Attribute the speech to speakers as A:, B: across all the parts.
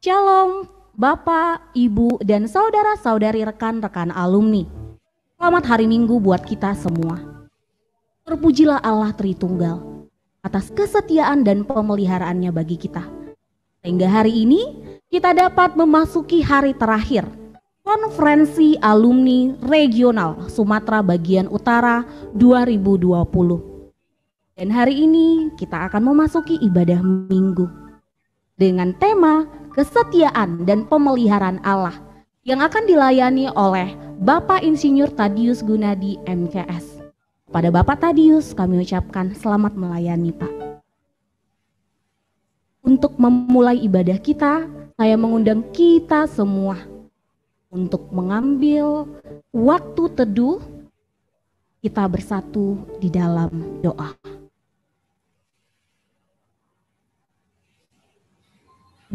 A: Shalom Bapak, Ibu, dan saudara-saudari rekan-rekan alumni. Selamat hari Minggu buat kita semua. Terpujilah Allah Tritunggal atas kesetiaan dan pemeliharaannya bagi kita. Sehingga hari ini kita dapat memasuki hari terakhir Konferensi Alumni Regional Sumatera Bagian Utara 2020. Dan hari ini kita akan memasuki ibadah minggu dengan tema kesetiaan dan pemeliharaan Allah yang akan dilayani oleh Bapak Insinyur Tadius Gunadi MKS. Pada Bapak Tadius kami ucapkan selamat melayani Pak. Untuk memulai ibadah kita, saya mengundang kita semua untuk mengambil waktu teduh, kita bersatu di dalam doa.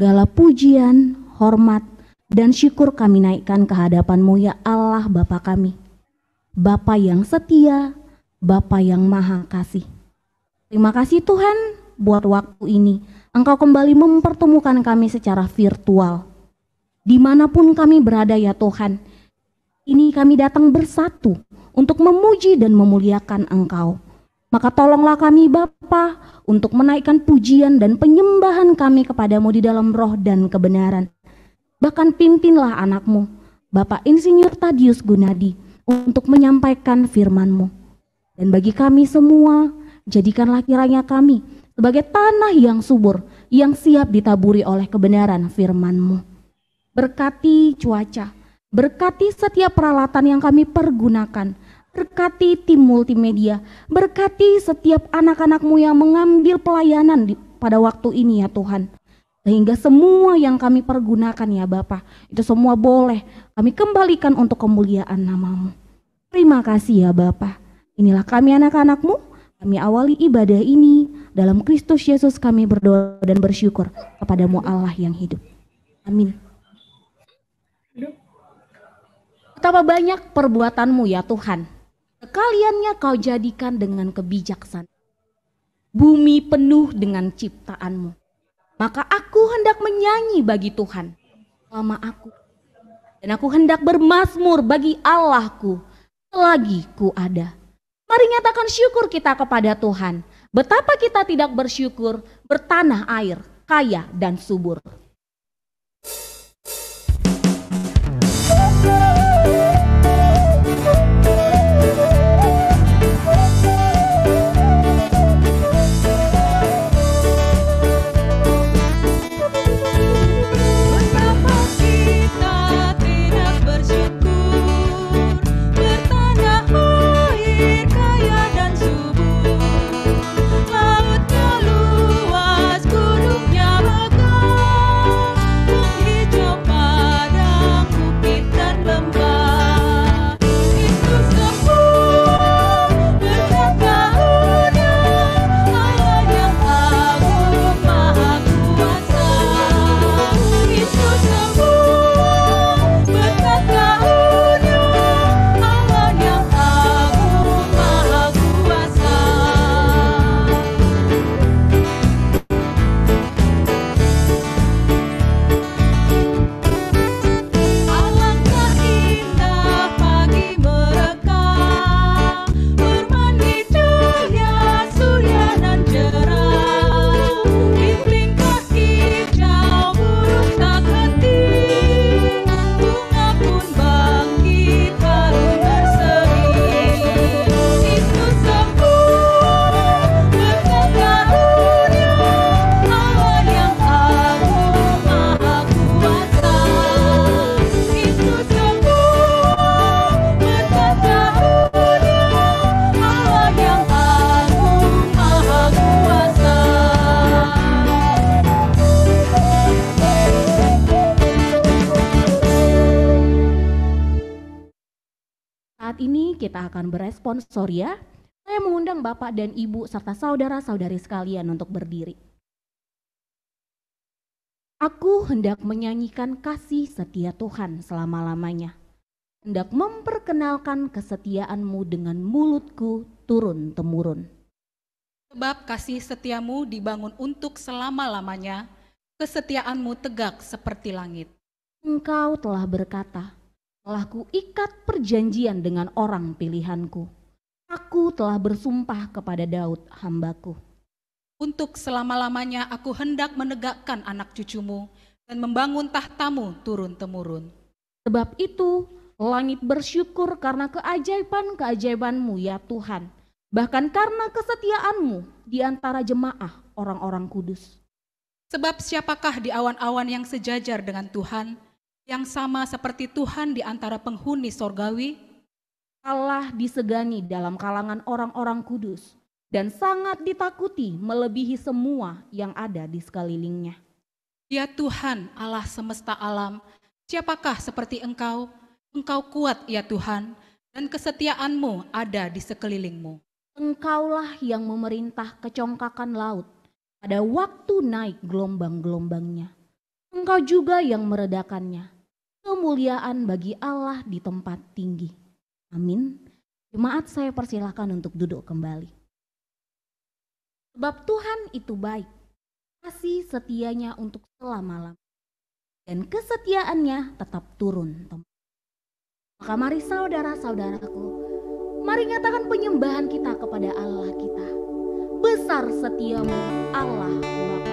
A: Segala pujian, hormat, dan syukur kami naikkan ke hadapan-Mu ya Allah Bapa kami. Bapa yang setia, Bapa yang maha kasih. Terima kasih Tuhan buat waktu ini. Engkau kembali mempertemukan kami secara virtual. Dimanapun kami berada ya Tuhan, ini kami datang bersatu untuk memuji dan memuliakan Engkau. Maka tolonglah kami Bapa untuk menaikkan pujian dan penyembahan kami kepadamu di dalam roh dan kebenaran. Bahkan pimpinlah anakmu, Bapak Insinyur Tadius Gunadi, untuk menyampaikan firman-Mu. Dan bagi kami semua, jadikanlah kiranya kami sebagai tanah yang subur, yang siap ditaburi oleh kebenaran firman-Mu. Berkati cuaca, berkati setiap peralatan yang kami pergunakan, berkati tim multimedia, berkati setiap anak-anak-Mu yang mengambil pelayanan pada waktu ini ya Tuhan. Sehingga semua yang kami pergunakan ya Bapa, itu semua boleh kami kembalikan untuk kemuliaan nama-Mu. Terima kasih ya Bapa. Inilah kami anak-anak-Mu, kami awali ibadah ini dalam Kristus Yesus kami berdoa dan bersyukur kepada-Mu Allah yang hidup. Amin. Betapa banyak perbuatan-Mu ya Tuhan. Sekaliannya Kau jadikan dengan kebijaksanaan. Bumi penuh dengan ciptaan-Mu. Maka aku hendak menyanyi bagi Tuhan selama aku. Dan aku hendak bermazmur bagi Allahku selagi ku ada. Mari nyatakan syukur kita kepada Tuhan. Betapa kita tidak bersyukur bertanah air kaya dan subur. Kita akan beresponsor ya. Saya mengundang Bapak dan Ibu serta saudara-saudari sekalian untuk berdiri. Aku hendak menyanyikan kasih setia Tuhan selama-lamanya. Hendak memperkenalkan kesetiaan-Mu dengan mulutku turun-temurun.
B: Sebab kasih setiamu dibangun untuk selama-lamanya, Kesetiaanmu tegak seperti langit.
A: Engkau telah berkata, telah kuikat perjanjian dengan orang pilihanku. Aku telah bersumpah kepada Daud hambaku.
B: Untuk selama-lamanya aku hendak menegakkan anak cucumu dan membangun tahtamu turun-temurun.
A: Sebab itu, langit bersyukur karena keajaiban-keajaiban-Mu ya Tuhan, bahkan karena kesetiaan-Mu di antara jemaah orang-orang kudus.
B: Sebab siapakah di awan-awan yang sejajar dengan Tuhan, yang sama seperti Tuhan di antara penghuni sorgawi?
A: Allah disegani dalam kalangan orang-orang kudus dan sangat ditakuti melebihi semua yang ada di sekelilingnya.
B: Ya Tuhan, Allah semesta alam, siapakah seperti Engkau? Engkau kuat ya Tuhan, dan kesetiaan-Mu ada di sekelilingmu.
A: Engkaulah yang memerintah kecongkakan laut pada waktu naik gelombang-gelombangnya. Engkau juga yang meredakannya. Kemuliaan bagi Allah di tempat tinggi. Amin. Jemaat, saya persilakan untuk duduk kembali. Sebab Tuhan itu baik, kasih setianya untuk selama-lamanya, dan kesetiaannya tetap turun. Maka mari saudara-saudaraku, mari nyatakan penyembahan kita kepada Allah kita. Besar setiamu Allah Bapa.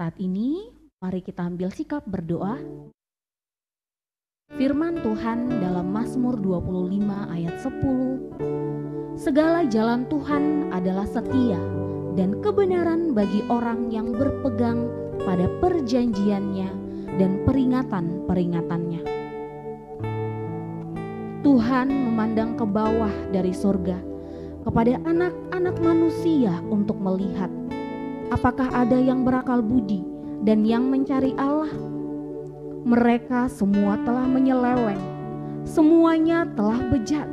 A: Saat ini, mari kita ambil sikap berdoa. Firman Tuhan dalam Mazmur 25 ayat 10. Segala jalan Tuhan adalah setia dan kebenaran bagi orang yang berpegang pada perjanjiannya dan peringatan-peringatannya. Tuhan memandang ke bawah dari surga kepada anak-anak manusia untuk melihat apakah ada yang berakal budi dan yang mencari Allah. Mereka semua telah menyeleweng, semuanya telah bejat.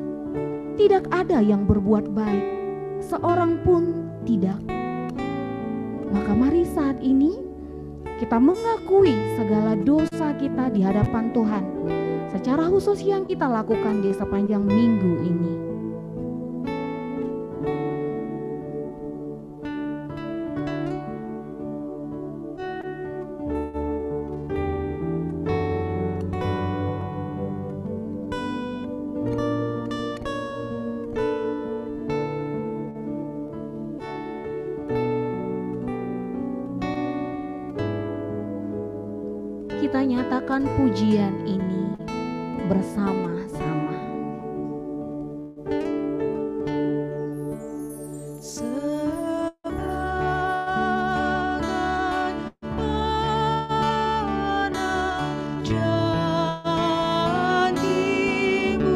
A: Tidak ada yang berbuat baik, seorang pun tidak. Maka mari saat ini kita mengakui segala dosa kita di hadapan Tuhan, secara khusus yang kita lakukan di sepanjang minggu ini. Kita nyatakan pujian ini bersama-sama.
C: Janjimu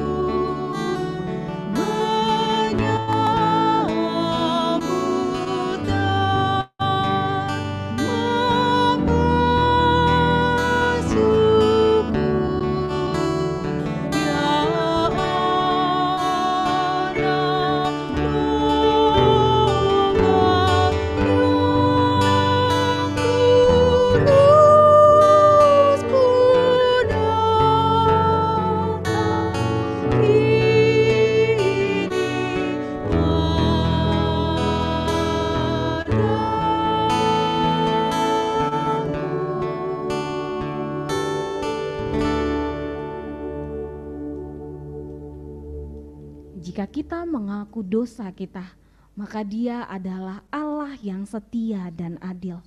A: Jika kita mengaku dosa kita, maka Dia adalah Allah yang setia dan adil.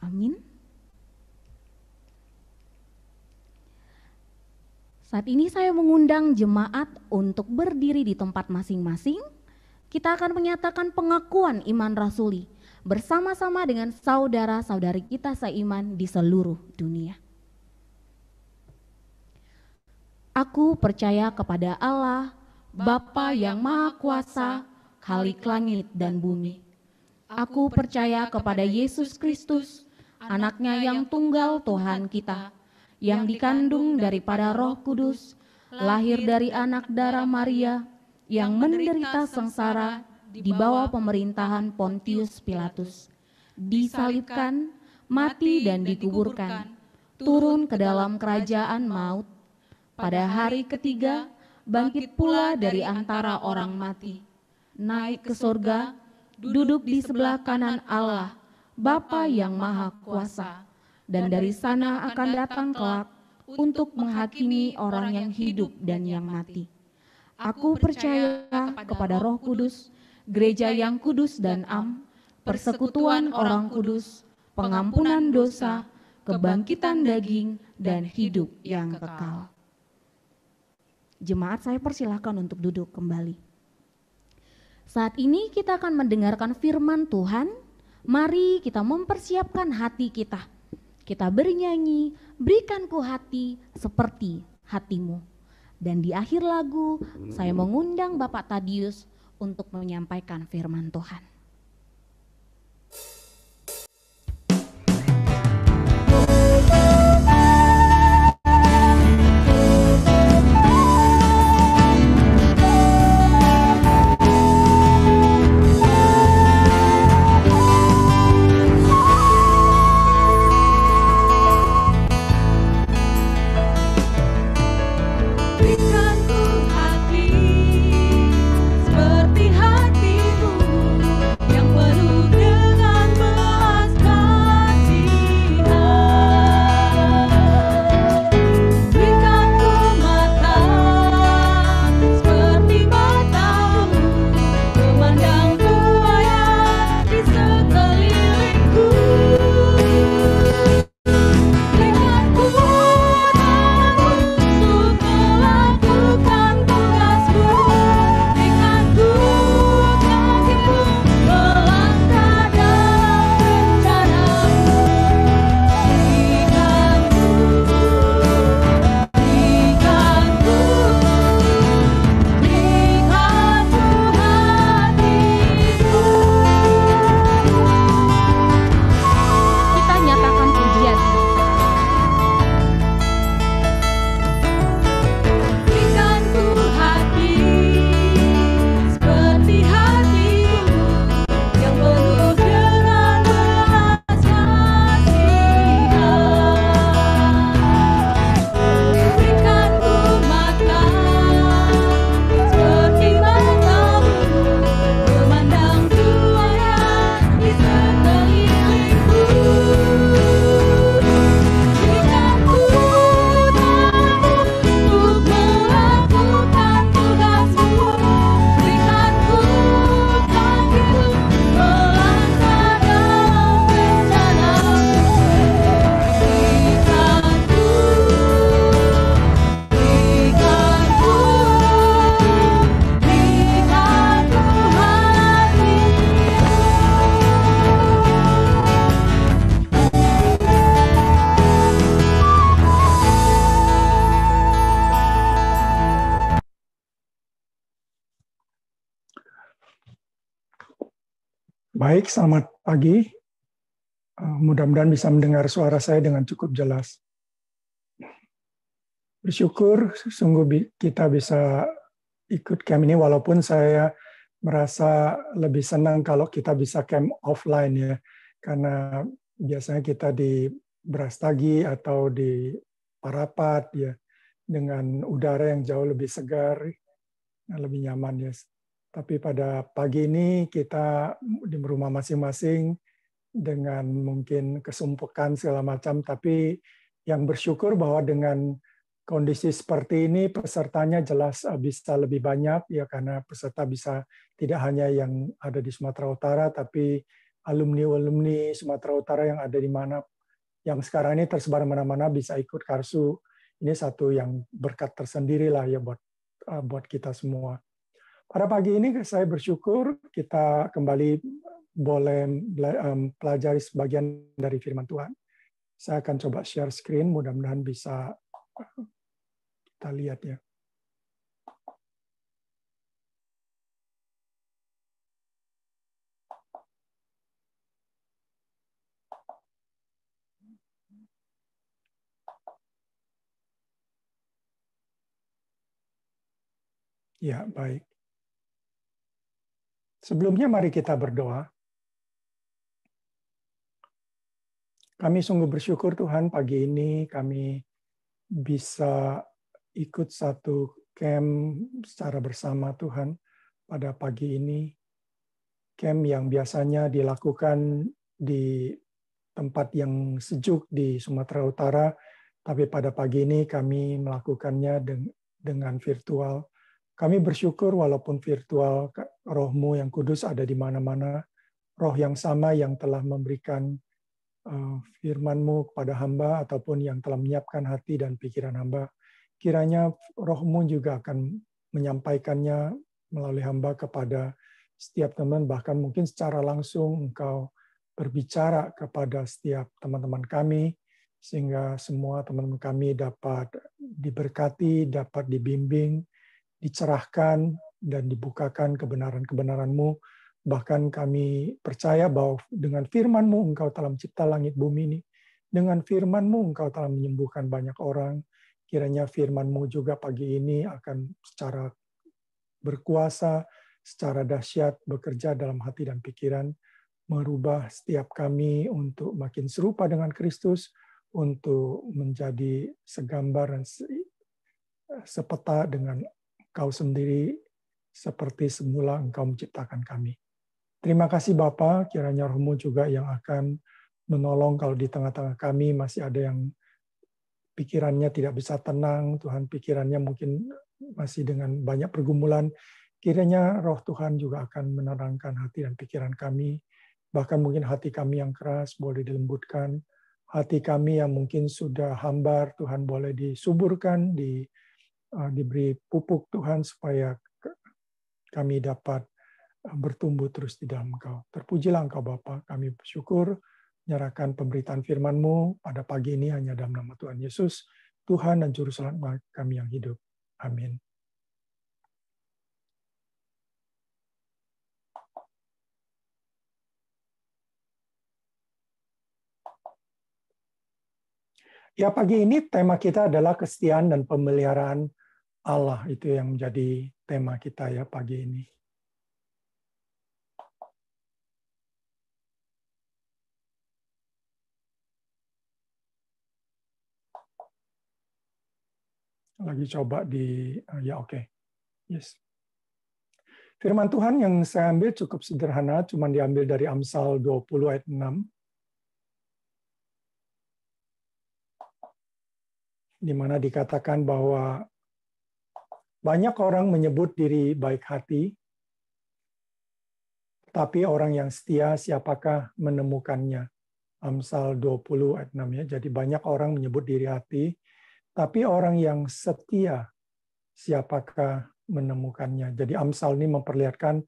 A: Amin. Saat ini saya mengundang jemaat untuk berdiri di tempat masing-masing. Kita akan menyatakan pengakuan iman rasuli bersama-sama dengan saudara-saudari kita seiman di seluruh dunia. Aku percaya kepada Allah, Bapa yang Maha Kuasa, Khalik langit dan bumi. Aku percaya kepada Yesus Kristus, Anaknya yang tunggal Tuhan kita, yang dikandung daripada Roh Kudus, lahir dari anak darah Maria, yang menderita sengsara di bawah pemerintahan Pontius Pilatus, disalibkan, mati dan dikuburkan, turun ke dalam kerajaan maut, pada hari ketiga bangkit pula dari antara orang mati, naik ke surga, duduk di sebelah kanan Allah, Bapa yang Maha Kuasa, dan dari sana akan datang kelak untuk menghakimi orang yang hidup dan yang mati. Aku percaya kepada Roh Kudus, gereja yang kudus dan am, persekutuan orang kudus, pengampunan dosa, kebangkitan daging, dan hidup yang kekal. Jemaat, saya persilahkan untuk duduk kembali. Saat ini kita akan mendengarkan firman Tuhan. Mari kita mempersiapkan hati kita. Kita bernyanyi, berikanku hati seperti hatimu. Dan di akhir lagu, saya mengundang Bapak Tadius untuk menyampaikan firman Tuhan.
C: Baik, selamat pagi. Mudah-mudahan bisa mendengar suara saya dengan cukup jelas. Bersyukur sungguh kita bisa ikut camp ini, walaupun saya merasa lebih senang kalau kita bisa camp offline ya, karena biasanya kita di Brastagi atau di Parapat ya, dengan udara yang jauh lebih segar, lebih nyaman ya. Tapi pada pagi ini kita di rumah masing-masing dengan mungkin kesumpukan segala macam, tapi yang bersyukur bahwa dengan kondisi seperti ini pesertanya jelas bisa lebih banyak ya, karena peserta bisa tidak hanya yang ada di Sumatera Utara, tapi alumni Sumatera Utara yang ada di mana, yang sekarang ini tersebar mana-mana bisa ikut Karsu. Ini satu yang berkat tersendiri lah ya buat kita semua. Pada pagi ini saya bersyukur kita kembali boleh pelajari sebagian dari firman Tuhan. Saya akan coba share screen, mudah-mudahan bisa kita lihat ya. Ya, baik. Sebelumnya mari kita berdoa. Kami sungguh bersyukur Tuhan, pagi ini kami bisa ikut satu camp secara bersama Tuhan pada pagi ini. Camp yang biasanya dilakukan di tempat yang sejuk di Sumatera Utara, tapi pada pagi ini kami melakukannya dengan virtual. Kami bersyukur walaupun virtual, Roh-Mu yang kudus ada di mana-mana, Roh yang sama yang telah memberikan firman-Mu kepada hamba ataupun yang telah menyiapkan hati dan pikiran hamba. Kiranya Roh-Mu juga akan menyampaikannya melalui hamba kepada setiap teman, bahkan mungkin secara langsung Engkau berbicara kepada setiap teman-teman kami, sehingga semua teman-teman kami dapat diberkati, dapat dibimbing, dicerahkan, dan dibukakan kebenaran-kebenaran-Mu. Bahkan kami percaya bahwa dengan firman-Mu Engkau telah mencipta langit bumi ini. Dengan firman-Mu Engkau telah menyembuhkan banyak orang. Kiranya firman-Mu juga pagi ini akan secara berkuasa, secara dahsyat bekerja dalam hati dan pikiran, merubah setiap kami untuk makin serupa dengan Kristus, untuk menjadi segambar dan sepeta dengan Engkau sendiri, seperti semula Engkau menciptakan kami. Terima kasih Bapa, kiranya Roh-Mu juga yang akan menolong kalau di tengah-tengah kami masih ada yang pikirannya tidak bisa tenang, Tuhan, pikirannya mungkin masih dengan banyak pergumulan. Kiranya Roh Tuhan juga akan menenangkan hati dan pikiran kami, bahkan mungkin hati kami yang keras boleh dilembutkan, hati kami yang mungkin sudah hambar, Tuhan boleh disuburkan, diberi pupuk Tuhan, supaya kami dapat bertumbuh terus di dalam Engkau. Terpujilah Engkau Bapa, kami bersyukur, menyerahkan pemberitaan firman-Mu pada pagi ini hanya dalam nama Tuhan Yesus, Tuhan dan Juru Selamat kami yang hidup. Amin. Ya, pagi ini tema kita adalah kesetiaan dan pemeliharaan Allah. Itu yang menjadi tema kita ya pagi ini. Lagi coba ya oke. Yes. Firman Tuhan yang saya ambil cukup sederhana, cuma diambil dari Amsal 20 ayat 6. Di mana dikatakan bahwa banyak orang menyebut diri baik hati, tapi orang yang setia siapakah menemukannya? Amsal 20 ayat 6 ya. Jadi banyak orang menyebut diri hati, tapi orang yang setia siapakah menemukannya? Jadi Amsal ini memperlihatkan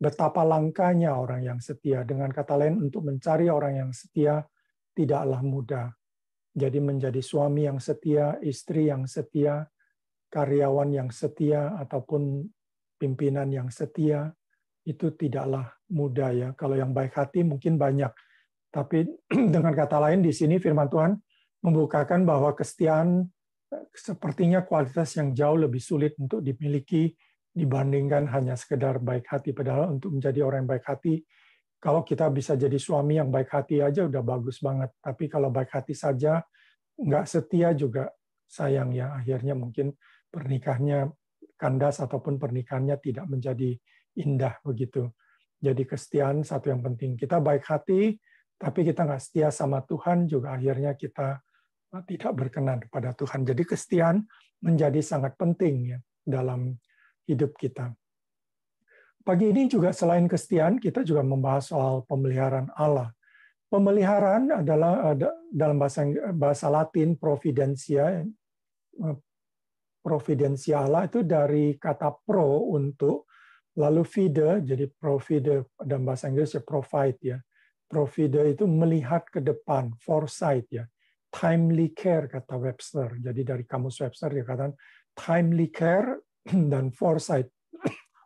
C: betapa langkanya orang yang setia. Dengan kata lain, untuk mencari orang yang setia tidaklah mudah. Jadi menjadi suami yang setia, istri yang setia, karyawan yang setia, ataupun pimpinan yang setia, itu tidaklah mudah ya. Kalau yang baik hati mungkin banyak. Tapi dengan kata lain di sini firman Tuhan membukakan bahwa kesetiaan sepertinya kualitas yang jauh lebih sulit untuk dimiliki dibandingkan hanya sekedar baik hati. Padahal untuk menjadi orang yang baik hati, kalau kita bisa jadi suami yang baik hati aja udah bagus banget. Tapi kalau baik hati saja, nggak setia juga sayang ya. Akhirnya mungkin pernikahannya kandas ataupun pernikahannya tidak menjadi indah begitu. Jadi kesetiaan satu yang penting. Kita baik hati, tapi kita nggak setia sama Tuhan juga akhirnya kita tidak berkenan kepada Tuhan. Jadi kesetiaan menjadi sangat penting ya dalam hidup kita. Pagi ini juga selain kesetiaan, kita juga membahas soal pemeliharaan Allah. Pemeliharaan adalah dalam bahasa Latin providentia. Providentia Allah itu dari kata pro untuk, lalu fide, jadi provide dalam bahasa Inggris ya provide ya. Provide itu melihat ke depan, foresight ya. Timely care kata Webster. Jadi dari kamus Webster dia katakan timely care dan foresight.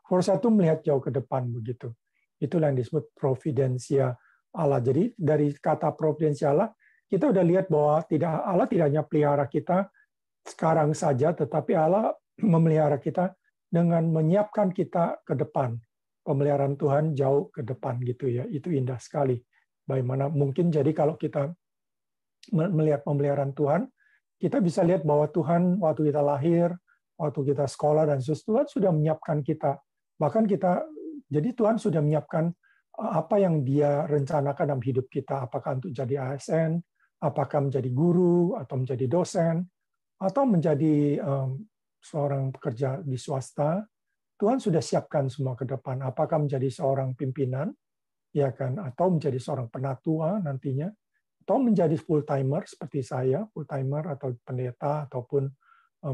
C: Foresight itu melihat jauh ke depan begitu. Itulah yang disebut providensia Allah. Jadi dari kata providensia Allah, kita udah lihat bahwa Allah tidak hanya pelihara kita sekarang saja, tetapi Allah memelihara kita dengan menyiapkan kita ke depan. Pemeliharaan Tuhan jauh ke depan gitu ya. Itu indah sekali. Bagaimana mungkin jadi kalau kita melihat pemeliharaan Tuhan, kita bisa lihat bahwa Tuhan waktu kita lahir, waktu kita sekolah dan Tuhan sudah menyiapkan kita. Bahkan jadi Tuhan sudah menyiapkan apa yang Dia rencanakan dalam hidup kita, apakah untuk jadi ASN, apakah menjadi guru atau menjadi dosen, atau menjadi seorang pekerja di swasta. Tuhan sudah siapkan semua ke depan. Apakah menjadi seorang pimpinan, ya kan, atau menjadi seorang penatua nantinya, atau menjadi full timer seperti saya, full timer atau pendeta ataupun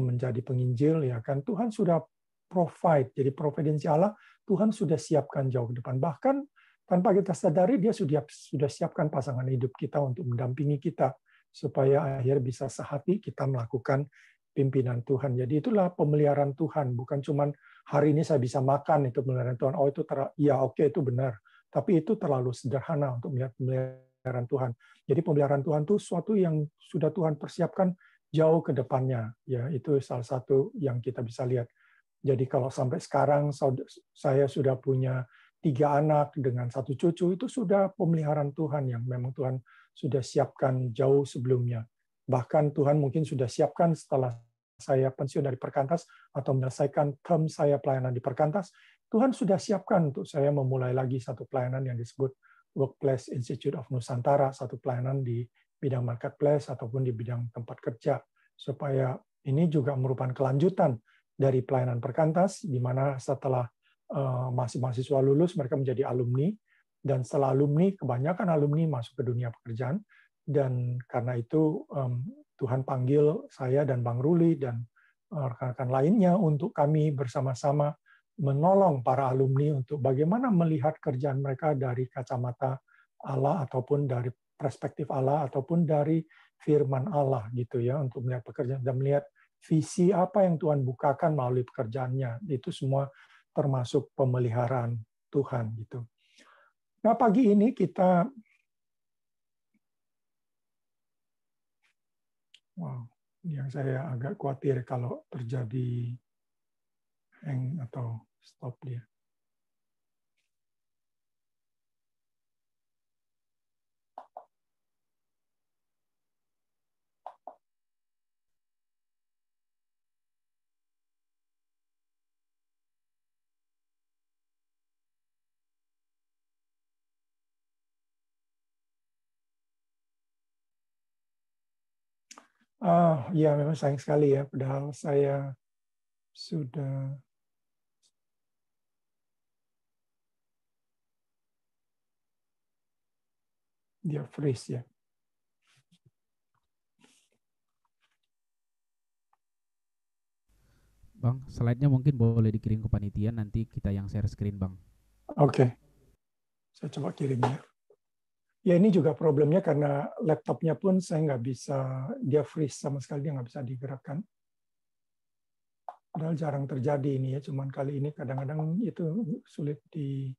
C: menjadi penginjil, ya kan. Tuhan sudah provide, jadi providensi Allah, Tuhan sudah siapkan jauh ke depan. Bahkan tanpa kita sadari, Dia sudah siapkan pasangan hidup kita untuk mendampingi kita, supaya akhirnya bisa sehati kita melakukan pimpinan Tuhan. Jadi itulah pemeliharaan Tuhan, bukan cuman hari ini saya bisa makan, itu pemeliharaan Tuhan. Oh itu ya oke, itu benar. Tapi itu terlalu sederhana untuk melihat pemeliharaan Tuhan. Jadi pemeliharaan Tuhan itu suatu yang sudah Tuhan persiapkan jauh ke depannya. Ya, itu salah satu yang kita bisa lihat. Jadi kalau sampai sekarang saya sudah punya 3 anak dengan 1 cucu, itu sudah pemeliharaan Tuhan yang memang Tuhan sudah siapkan jauh sebelumnya. Bahkan Tuhan mungkin sudah siapkan setelah saya pensiun dari Perkantas atau menyelesaikan term saya pelayanan di Perkantas, Tuhan sudah siapkan untuk saya memulai lagi satu pelayanan yang disebut Workplace Institute of Nusantara, satu pelayanan di bidang marketplace ataupun di bidang tempat kerja, supaya ini juga merupakan kelanjutan dari pelayanan Perkantas, di mana setelah mahasiswa lulus, mereka menjadi alumni, dan setelah alumni, kebanyakan alumni masuk ke dunia pekerjaan, dan karena itu Tuhan panggil saya dan Bang Ruli dan rekan-rekan lainnya untuk kami bersama-sama menolong para alumni untuk bagaimana melihat kerjaan mereka dari kacamata Allah, ataupun dari perspektif Allah, ataupun dari firman Allah gitu ya, untuk melihat pekerjaan dan melihat visi apa yang Tuhan bukakan melalui pekerjaannya. Itu semua termasuk pemeliharaan Tuhan gitu. Nah, pagi ini yang saya agak khawatir kalau terjadi hang atau stop dia. Ya memang sayang sekali ya, padahal saya sudah dia freeze ya.
D: Bang, slide-nya mungkin boleh dikirim ke panitia, nanti kita yang share screen, Bang.
C: Oke. Saya coba kirim ya. Ya ini juga problemnya karena laptopnya pun saya nggak bisa, dia freeze sama sekali, dia nggak bisa digerakkan. Padahal jarang terjadi ini ya, cuman kali ini kadang-kadang itu sulit di.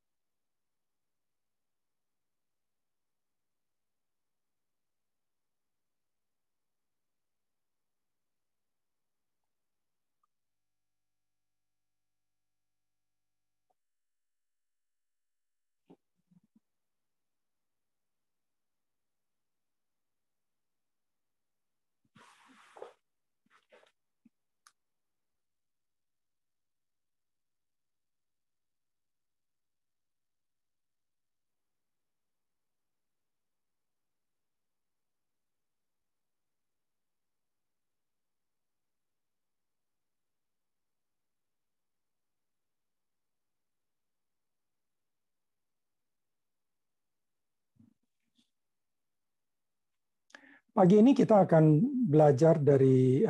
C: Pagi ini kita akan belajar dari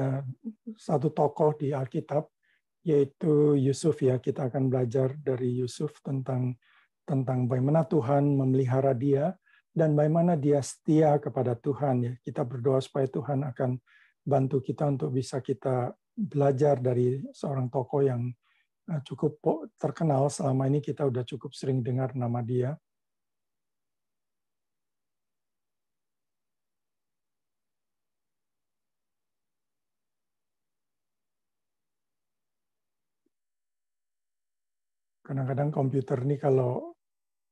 C: satu tokoh di Alkitab, yaitu Yusuf ya. Kita akan belajar dari Yusuf tentang bagaimana Tuhan memelihara dia dan bagaimana dia setia kepada Tuhan ya. Kita berdoa supaya Tuhan akan bantu kita untuk bisa kita belajar dari seorang tokoh yang cukup terkenal. Selama ini kita udah cukup sering dengar nama dia. Kadang-kadang komputer ini kalau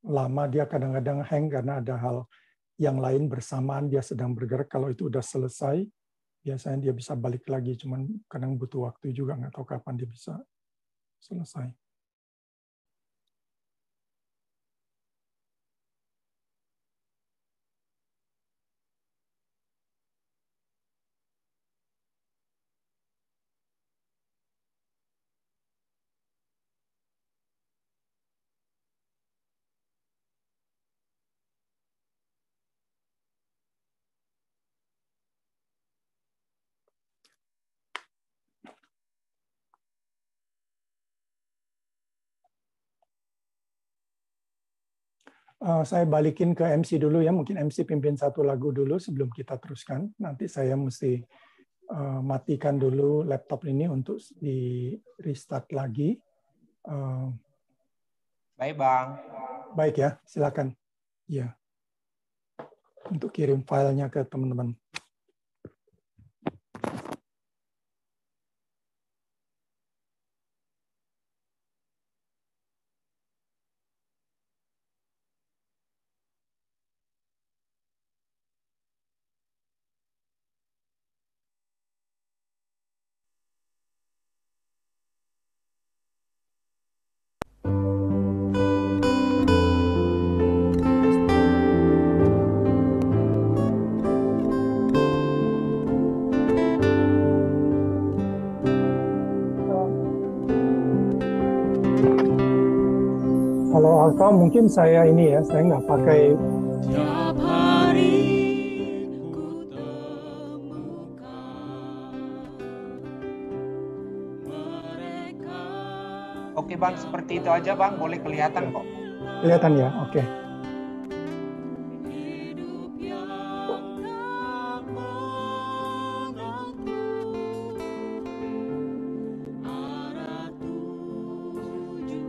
C: lama dia kadang-kadang hang karena ada hal yang lain bersamaan dia sedang bergerak. Kalau itu udah selesai, biasanya dia bisa balik lagi. Cuman kadang butuh waktu juga, nggak tahu kapan dia bisa selesai. Saya balikin ke MC dulu ya, mungkin MC pimpin satu lagu dulu sebelum kita teruskan. Nanti saya mesti matikan dulu laptop ini untuk di restart lagi.
E: Baik, Bang.
C: Baik ya, silakan. Ya, untuk kirim filenya ke teman-teman. Kalau Alfa mungkin saya ini ya, saya nggak pakai.
F: Tiap hari ku temukan mereka.
E: Oke, Bang, seperti itu aja, Bang. Boleh kelihatan kok.
C: Kelihatan ya, oke.
F: Hidup yang tak menentu, arah tujuan.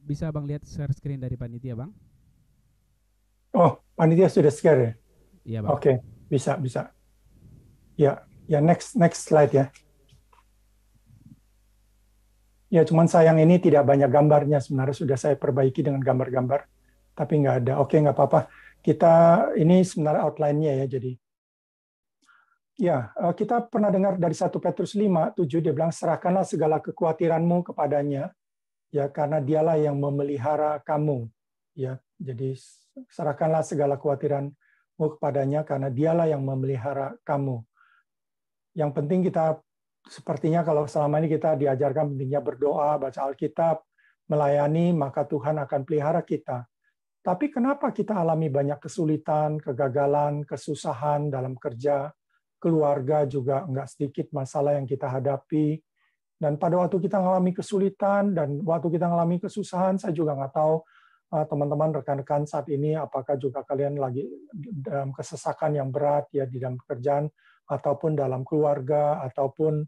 D: Bisa Bang lihat share screen dari panitia, Bang?
C: Oh, panitia sudah share ya?
D: Iya, Bang.
C: Oke, bisa. Ya, next slide ya. Ya, cuman sayang ini tidak banyak gambarnya. Sebenarnya sudah saya perbaiki dengan gambar-gambar, tapi nggak ada. Oke, nggak apa-apa. Kita ini sebenarnya outline-nya ya. Jadi, ya kita pernah dengar dari 1 Petrus 5:7 dia bilang serahkanlah segala kekhawatiranmu kepadanya, ya karena dialah yang memelihara kamu. Ya, jadi serahkanlah segala kekhawatiranmu kepadanya karena dialah yang memelihara kamu. Yang penting kita sepertinya kalau selama ini kita diajarkan pentingnya berdoa, baca Alkitab, melayani, maka Tuhan akan pelihara kita. Tapi kenapa kita alami banyak kesulitan, kegagalan, kesusahan dalam kerja, keluarga juga nggak sedikit masalah yang kita hadapi. Dan pada waktu kita mengalami kesulitan dan waktu kita mengalami kesusahan, saya juga nggak tahu teman-teman rekan-rekan saat ini apakah juga kalian lagi dalam kesesakan yang berat ya di dalam pekerjaan ataupun dalam keluarga ataupun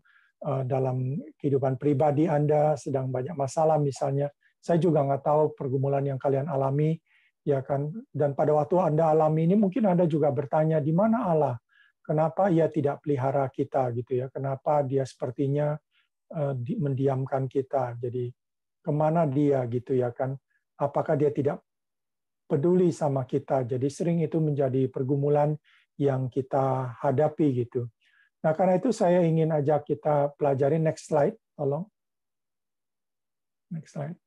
C: dalam kehidupan pribadi Anda sedang banyak masalah misalnya. Saya juga nggak tahu pergumulan yang kalian alami ya kan. Dan pada waktu Anda alami ini mungkin Anda juga bertanya di mana Allah kenapa ia tidak pelihara kita gitu ya, kenapa dia sepertinya mendiamkan kita, jadi kemana dia gitu ya kan, apakah dia tidak peduli sama kita. Jadi sering itu menjadi pergumulan yang kita hadapi gitu. Nah, karena itu saya ingin ajak kita pelajari. Next slide, tolong. Next slide.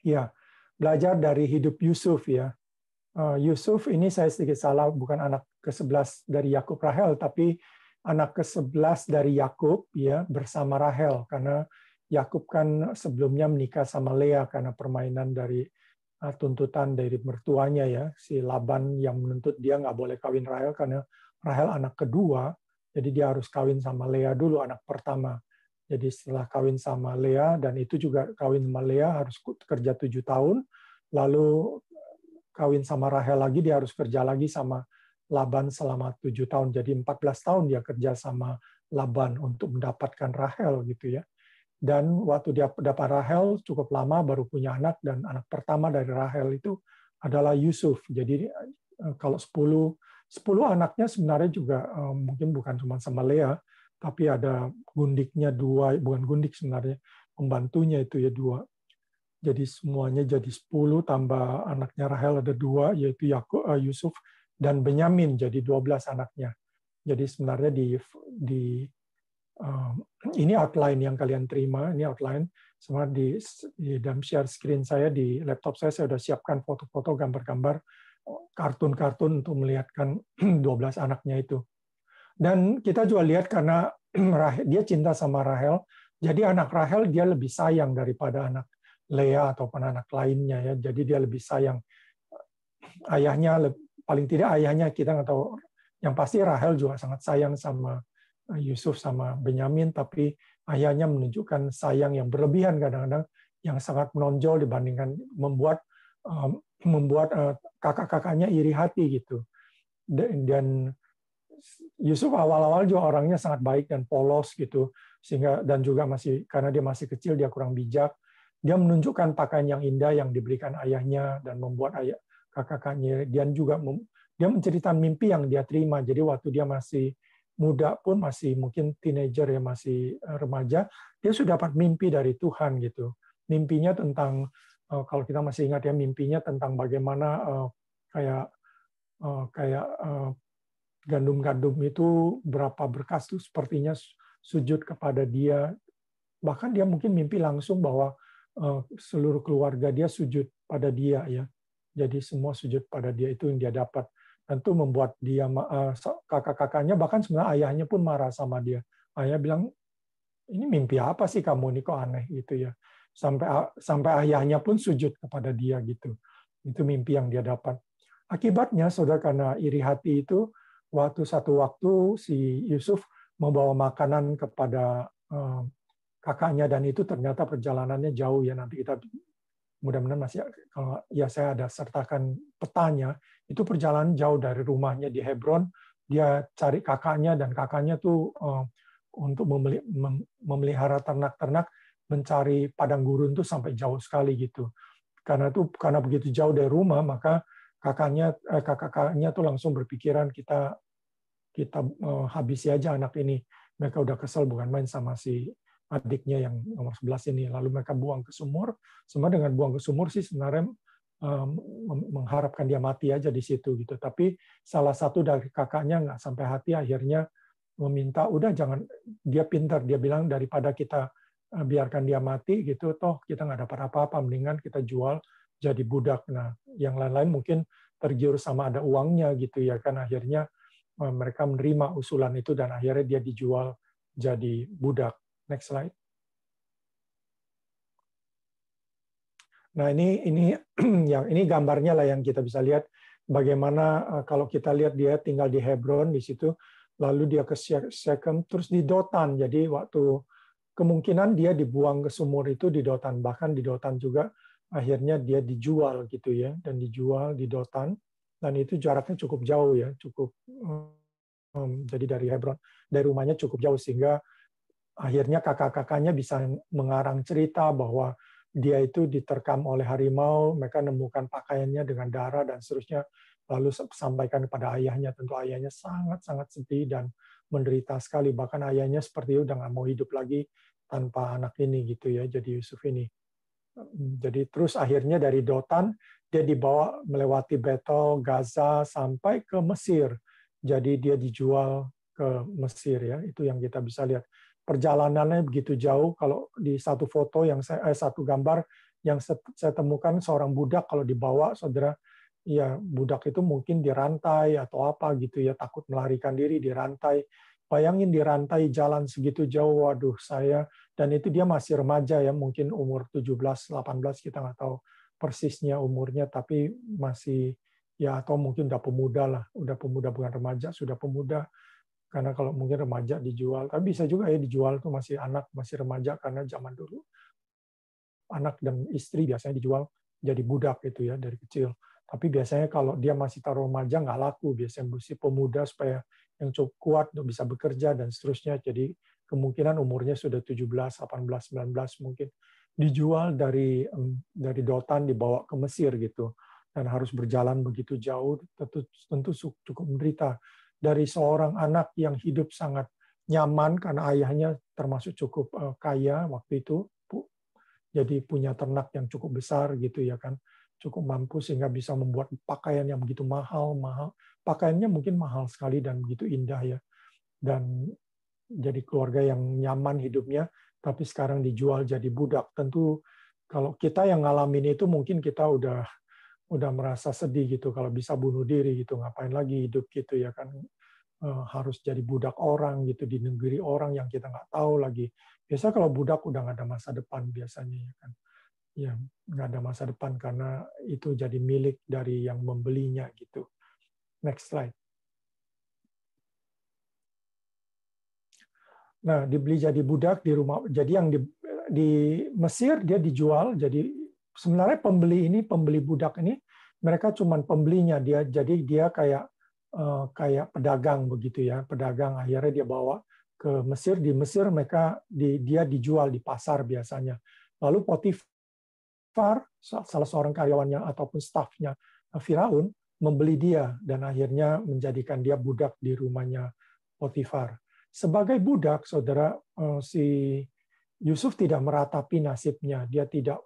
C: Ya, belajar dari hidup Yusuf ya. Yusuf ini saya sedikit salah, bukan anak ke-11 dari Yakub Rahel, tapi anak ke-11 dari Yakub ya bersama Rahel, karena Yakub kan sebelumnya menikah sama Lea karena permainan dari tuntutan dari mertuanya ya, si Laban yang menuntut dia nggak boleh kawin Rahel karena Rahel anak kedua, jadi dia harus kawin sama Lea dulu, anak pertama. Jadi setelah kawin sama Lea, dan itu juga kawin sama Lea harus kerja 7 tahun, lalu kawin sama Rahel lagi, dia harus kerja lagi sama Laban selama 7 tahun. Jadi 14 tahun dia kerja sama Laban untuk mendapatkan Rahel gitu ya. Dan waktu dia dapat Rahel cukup lama baru punya anak, dan anak pertama dari Rahel itu adalah Yusuf. Jadi kalau 10 anaknya sebenarnya juga mungkin bukan cuma sama Lea, tapi ada gundiknya 2, bukan gundik sebenarnya, pembantunya itu ya 2. Jadi semuanya jadi 10 tambah anaknya Rahel ada 2, yaitu Yusuf dan Benyamin, jadi 12 anaknya. Jadi sebenarnya ini outline yang kalian terima, ini outline. Sebenarnya di dalam share screen saya di laptop saya sudah siapkan foto-foto, gambar-gambar, kartun-kartun untuk melihatkan 12 anaknya itu. Dan kita juga lihat karena dia cinta sama Rahel, jadi anak Rahel dia lebih sayang daripada anak Lea ataupun anak lainnya ya. Jadi dia lebih sayang ayahnya, paling tidak ayahnya kita nggak tahu. Yang pasti Rahel juga sangat sayang sama Yusuf sama Benyamin, tapi ayahnya menunjukkan sayang yang berlebihan kadang-kadang, yang sangat menonjol dibandingkan membuat kakak-kakaknya iri hati gitu. Dan Yusuf awal-awal juga orangnya sangat baik dan polos gitu, sehingga dan juga karena dia masih kecil, dia kurang bijak. Dia menunjukkan pakaian yang indah yang diberikan ayahnya dan membuat kakak-kakaknya. Dan juga dia menceritakan mimpi yang dia terima. Jadi waktu dia masih muda pun, masih mungkin teenager ya, masih remaja, dia sudah dapat mimpi dari Tuhan gitu. Mimpinya tentang, kalau kita masih ingat ya, mimpinya tentang bagaimana kayak gandum-gandum itu berapa berkas tuh sepertinya sujud kepada dia. Bahkan dia mungkin mimpi langsung bahwa seluruh keluarga dia sujud pada dia ya. Jadi semua sujud pada dia, itu yang dia dapat. Tentu membuat dia, kakak-kakaknya, bahkan sebenarnya ayahnya pun marah sama dia. Ayah bilang, ini mimpi apa sih kamu, ini kok aneh gitu ya. Sampai ayahnya pun sujud kepada dia gitu. Itu mimpi yang dia dapat. Akibatnya, saudara, karena iri hati itu, satu waktu si Yusuf membawa makanan kepada kakaknya, dan itu ternyata perjalanannya jauh ya. Nanti kita mudah-mudahan masih, kalau ya saya ada sertakan petanya, itu perjalanan jauh dari rumahnya di Hebron, dia cari kakaknya, dan kakaknya tuh untuk memelihara ternak-ternak, mencari padang gurun tuh sampai jauh sekali gitu. Karena begitu jauh dari rumah, maka kakaknya tuh langsung berpikiran kita habisi aja anak ini. Mereka udah kesel, bukan main sama si adiknya yang nomor 11 ini. Lalu mereka buang ke sumur. Semua dengan buang ke sumur sih sebenarnya mengharapkan dia mati aja di situ gitu. Tapi salah satu dari kakaknya nggak sampai hati, akhirnya meminta, udah jangan, dia pintar, dia bilang daripada kita biarkan dia mati gitu, toh kita nggak dapat apa-apa, mendingan kita jual jadi budak. Nah, yang lain-lain mungkin tergiur sama ada uangnya gitu ya kan, akhirnya mereka menerima usulan itu dan akhirnya dia dijual jadi budak. Next slide. Nah, ini gambarnya lah yang kita bisa lihat bagaimana kalau kita lihat dia tinggal di Hebron di situ, lalu dia ke Shechem, terus di Dotan. Jadi waktu kemungkinan dia dibuang ke sumur itu di Dotan, bahkan di Dotan juga akhirnya dia dijual gitu ya, dan dijual di Dotan, dan itu jaraknya cukup jauh ya, cukup jadi dari Hebron, dari rumahnya cukup jauh, sehingga akhirnya kakak-kakaknya bisa mengarang cerita bahwa dia itu diterkam oleh harimau, mereka nemukan pakaiannya dengan darah dan seterusnya. lalu sampaikan kepada ayahnya. Tentu ayahnya sangat-sangat sedih dan menderita sekali. Bahkan ayahnya seperti udah nggak mau hidup lagi tanpa anak ini gitu ya. Jadi Yusuf ini. Jadi terus akhirnya dari Dotan dia dibawa melewati Betel, Gaza sampai ke Mesir. Jadi dia dijual ke Mesir ya. Itu yang kita bisa lihat. Perjalanannya begitu jauh. Kalau di satu foto yang satu gambar yang saya temukan seorang budak kalau dibawa, saudara, ya budak itu mungkin dirantai atau apa gitu ya, takut melarikan diri dirantai. Bayangin dirantai jalan segitu jauh, waduh saya, dan itu dia masih remaja ya, mungkin umur 17, 18, kita nggak tahu persisnya umurnya, tapi masih ya atau mungkin udah pemuda lah, udah pemuda bukan remaja, sudah pemuda, karena kalau mungkin remaja dijual, tapi bisa juga ya dijual tuh masih anak, masih remaja, karena zaman dulu anak dan istri biasanya dijual jadi budak gitu ya dari kecil. Tapi biasanya kalau dia masih taruh remaja nggak laku, biasanya mesti pemuda supaya yang cukup kuat untuk bisa bekerja dan seterusnya. Jadi kemungkinan umurnya sudah 17, 18, 19 mungkin dijual dari Dotan dibawa ke Mesir gitu. Dan harus berjalan begitu jauh, tentu cukup menderita. Dari seorang anak yang hidup sangat nyaman karena ayahnya termasuk cukup kaya waktu itu, jadi punya ternak yang cukup besar gitu ya kan, cukup mampu sehingga bisa membuat pakaian yang begitu mahal. Pakaiannya mungkin mahal sekali dan begitu indah ya. Dan jadi keluarga yang nyaman hidupnya, tapi sekarang dijual jadi budak. Tentu kalau kita yang ngalamin itu mungkin kita udah merasa sedih gitu kalau bisa bunuh diri gitu, ngapain lagi hidup gitu ya kan. Harus jadi budak orang gitu di negeri orang yang kita nggak tahu lagi. Biasa kalau budak udah nggak ada masa depan biasanya ya kan. Ya nggak ada masa depan karena itu jadi milik dari yang membelinya gitu. Next slide. Nah, dibeli jadi budak di rumah. Jadi yang di Mesir dia dijual. Jadi sebenarnya pembeli budak ini mereka cuma pembelinya dia. Jadi dia kayak pedagang begitu ya. Pedagang akhirnya dia bawa ke Mesir. Di Mesir dia dijual di pasar biasanya. Lalu Potifar, salah seorang karyawannya ataupun stafnya Firaun, membeli dia dan akhirnya menjadikan dia budak di rumahnya Potifar. Sebagai budak, saudara, si Yusuf tidak meratapi nasibnya. Dia tidak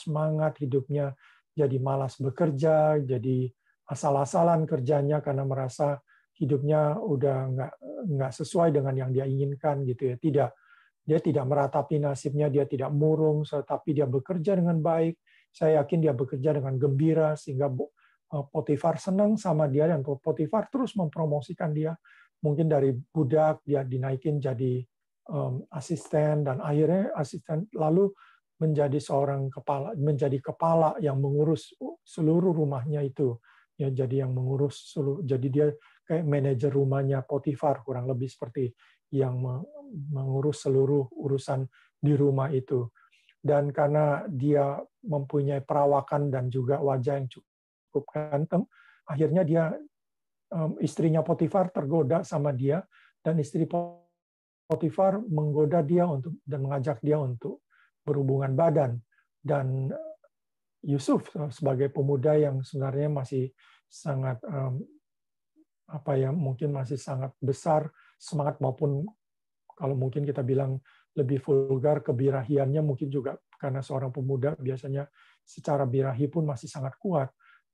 C: semangat hidupnya, jadi malas bekerja, jadi asal-asalan kerjanya karena merasa hidupnya udah nggak sesuai dengan yang dia inginkan gitu ya. Tidak. Dia tidak meratapi nasibnya, dia tidak murung, tetapi dia bekerja dengan baik. Saya yakin dia bekerja dengan gembira sehingga Potifar senang sama dia dan Potifar terus mempromosikan dia. Mungkin dari budak dia dinaikin jadi asisten dan akhirnya asisten lalu menjadi kepala yang mengurus seluruh rumahnya itu. Ya, jadi yang mengurus jadi dia kayak manajer rumahnya Potifar kurang lebih seperti yang mengurus seluruh urusan di rumah itu. Dan karena dia mempunyai perawakan dan juga wajah yang cukup ganteng, akhirnya istrinya Potifar tergoda sama dia dan istri Potifar menggoda dia dan mengajak dia untuk berhubungan badan. Dan Yusuf sebagai pemuda yang sebenarnya masih sangat mungkin masih sangat besar semangat maupun kalau mungkin kita bilang lebih vulgar kebirahiannya mungkin juga karena seorang pemuda biasanya secara birahi pun masih sangat kuat.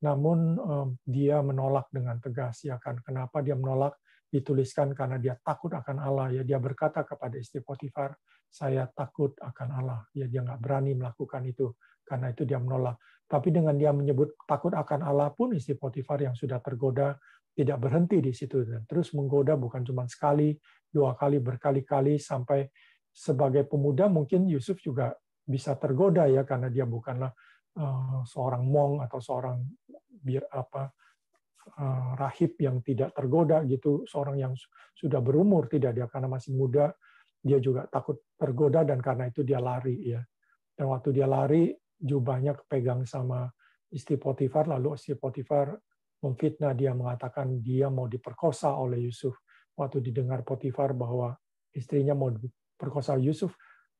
C: Namun dia menolak dengan tegas ya kan. Kenapa dia menolak? Dituliskan karena dia takut akan Allah ya. Dia berkata kepada istri Potifar, saya takut akan Allah. Ya dia nggak berani melakukan itu. Karena itu dia menolak. Tapi dengan dia menyebut takut akan Allah pun istri Potifar yang sudah tergoda tidak berhenti di situ dan terus menggoda bukan cuma sekali, 2 kali, berkali-kali sampai sebagai pemuda mungkin Yusuf juga bisa tergoda ya karena dia bukanlah seorang mong atau seorang rahib yang tidak tergoda gitu, seorang yang sudah berumur tidak dia karena masih muda dia juga takut tergoda dan karena itu dia lari ya. Dan waktu dia lari jubahnya kepegang sama istri Potifar lalu istri Potifar memfitnah dia mengatakan dia mau diperkosa oleh Yusuf. Waktu didengar Potifar bahwa istrinya mau diperkosa Yusuf,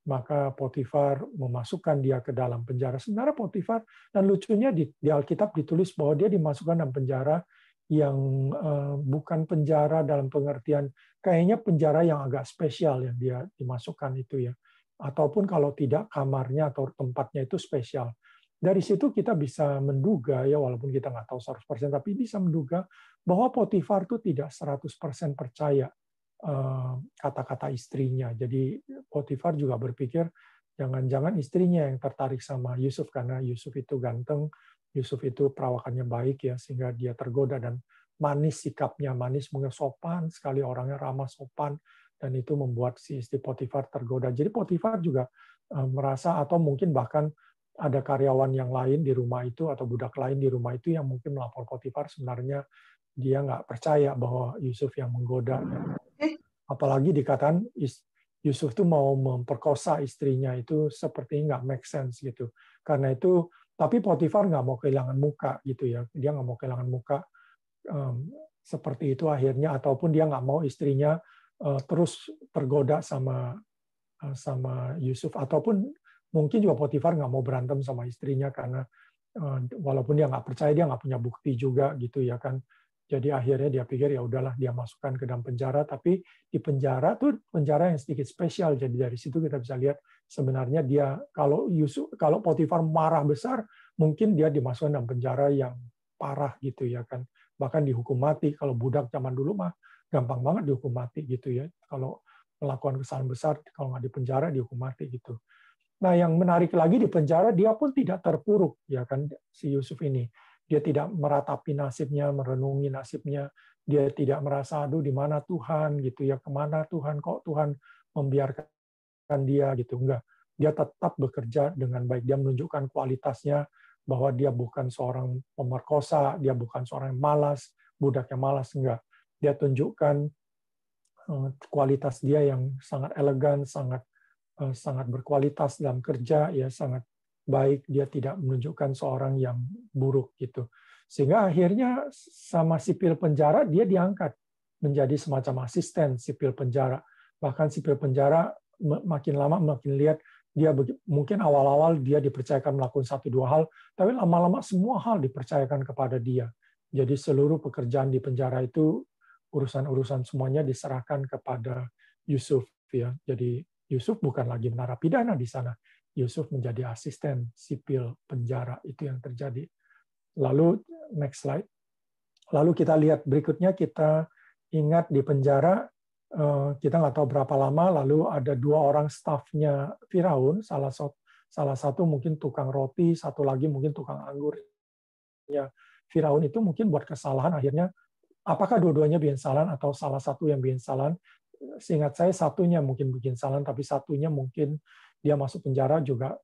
C: maka Potifar memasukkan dia ke dalam penjara. Sebenarnya Potifar, dan lucunya di Alkitab ditulis bahwa dia dimasukkan dalam penjara yang bukan penjara dalam pengertian, kayaknya penjara yang agak spesial yang dia dimasukkan itu ya. Ataupun kalau tidak kamarnya atau tempatnya itu spesial. Dari situ kita bisa menduga, ya walaupun kita nggak tahu 100%, tapi bisa menduga bahwa Potifar itu tidak 100% percaya kata-kata istrinya. Jadi Potifar juga berpikir, jangan-jangan istrinya yang tertarik sama Yusuf, karena Yusuf itu ganteng, Yusuf itu perawakannya baik, ya sehingga dia tergoda, dan manis sikapnya, manis, mungkin sopan sekali orangnya, ramah, sopan, dan itu membuat si istri Potifar tergoda. Jadi Potifar juga merasa, atau mungkin bahkan ada karyawan yang lain di rumah itu atau budak lain di rumah itu yang mungkin melapor Potifar, sebenarnya dia nggak percaya bahwa Yusuf yang menggoda. Apalagi dikatakan Yusuf tuh mau memperkosa istrinya, itu seperti nggak make sense gitu. Karena itu, tapi Potifar nggak mau kehilangan muka gitu ya, dia nggak mau kehilangan muka seperti itu akhirnya, ataupun dia nggak mau istrinya terus tergoda sama Yusuf, ataupun mungkin juga Potifar nggak mau berantem sama istrinya karena walaupun dia nggak percaya, dia nggak punya bukti juga gitu ya kan. Jadi akhirnya dia pikir ya udahlah, dia masukkan ke dalam penjara, tapi di penjara tuh penjara yang sedikit spesial. Jadi dari situ kita bisa lihat sebenarnya dia, kalau Potifar marah besar, mungkin dia dimasukkan dalam penjara yang parah gitu ya kan. Bahkan dihukum mati. Kalau budak zaman dulu mah gampang banget dihukum mati gitu ya. Kalau melakukan kesalahan besar, kalau nggak di penjara dihukum mati gitu. Nah, yang menarik lagi di penjara dia pun tidak terpuruk ya kan, si Yusuf ini. Dia tidak meratapi nasibnya, merenungi nasibnya. Dia tidak merasa aduh di mana Tuhan gitu ya, kemana Tuhan, kok Tuhan membiarkan dia gitu. Enggak. Dia tetap bekerja dengan baik. Dia menunjukkan kualitasnya bahwa dia bukan seorang pemerkosa, dia bukan seorang yang malas, budak yang malas, enggak. Dia tunjukkan kualitas dia yang sangat elegan, sangat berkualitas dalam kerja, ya sangat baik. Dia tidak menunjukkan seorang yang buruk gitu. Sehingga akhirnya sama sipil penjara dia diangkat menjadi semacam asisten sipil penjara. Bahkan sipil penjara makin lama makin lihat dia mungkin awal-awal dia dipercayakan melakukan 1-2 hal, tapi lama-lama semua hal dipercayakan kepada dia. Jadi seluruh pekerjaan di penjara itu, urusan-urusan semuanya diserahkan kepada Yusuf ya. Jadi Yusuf bukan lagi narapidana di sana. Yusuf menjadi asisten sipil penjara. Itu yang terjadi. Lalu next slide. Lalu kita lihat berikutnya, kita ingat di penjara kita nggak tahu berapa lama, lalu ada 2 orang stafnya Firaun, salah satu mungkin tukang roti, satu lagi mungkin tukang anggur. Ya, Firaun itu mungkin buat kesalahan, akhirnya apakah dua-duanya bikin kesalahan atau salah satu yang bikin kesalahan? Seingat saya satunya mungkin bikin kesalahan, tapi satunya mungkin dia masuk penjara juga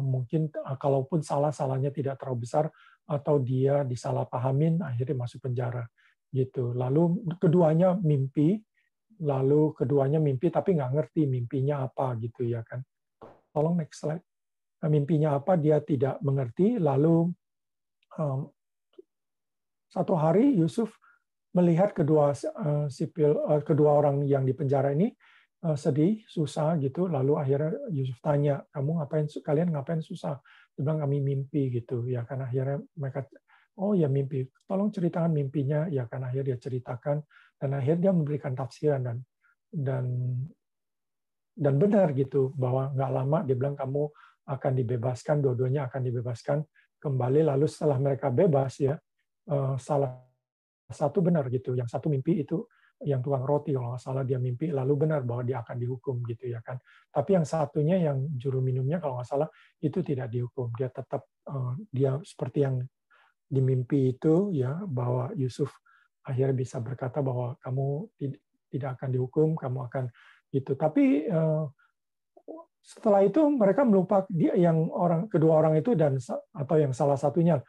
C: mungkin kalaupun salahnya tidak terlalu besar, atau dia disalahpahamin akhirnya masuk penjara gitu. Lalu keduanya mimpi tapi nggak ngerti mimpinya apa gitu ya kan. Tolong next slide. Mimpinya apa dia tidak mengerti. Lalu satu hari Yusuf melihat kedua orang yang di penjara ini sedih, susah gitu. Lalu akhirnya Yusuf tanya, kalian ngapain susah? Dia bilang kami mimpi gitu ya kan. Akhirnya mereka, oh ya mimpi, tolong ceritakan mimpinya ya kan. Akhirnya dia ceritakan, dan akhirnya dia memberikan tafsiran dan benar gitu, bahwa nggak lama dia bilang kamu akan dibebaskan, dua-duanya akan dibebaskan kembali. Lalu setelah mereka bebas ya, salah satu benar gitu, yang satu mimpi itu yang tukang roti kalau nggak salah, dia mimpi lalu benar bahwa dia akan dihukum gitu ya kan. Tapi yang satunya yang juru minumnya kalau nggak salah itu tidak dihukum, dia tetap dia seperti yang di mimpi itu ya, bahwa Yusuf akhirnya bisa berkata bahwa kamu tidak akan dihukum, kamu akan gitu. Tapi setelah itu mereka melupakan dia, yang kedua orang itu, dan atau yang salah satunya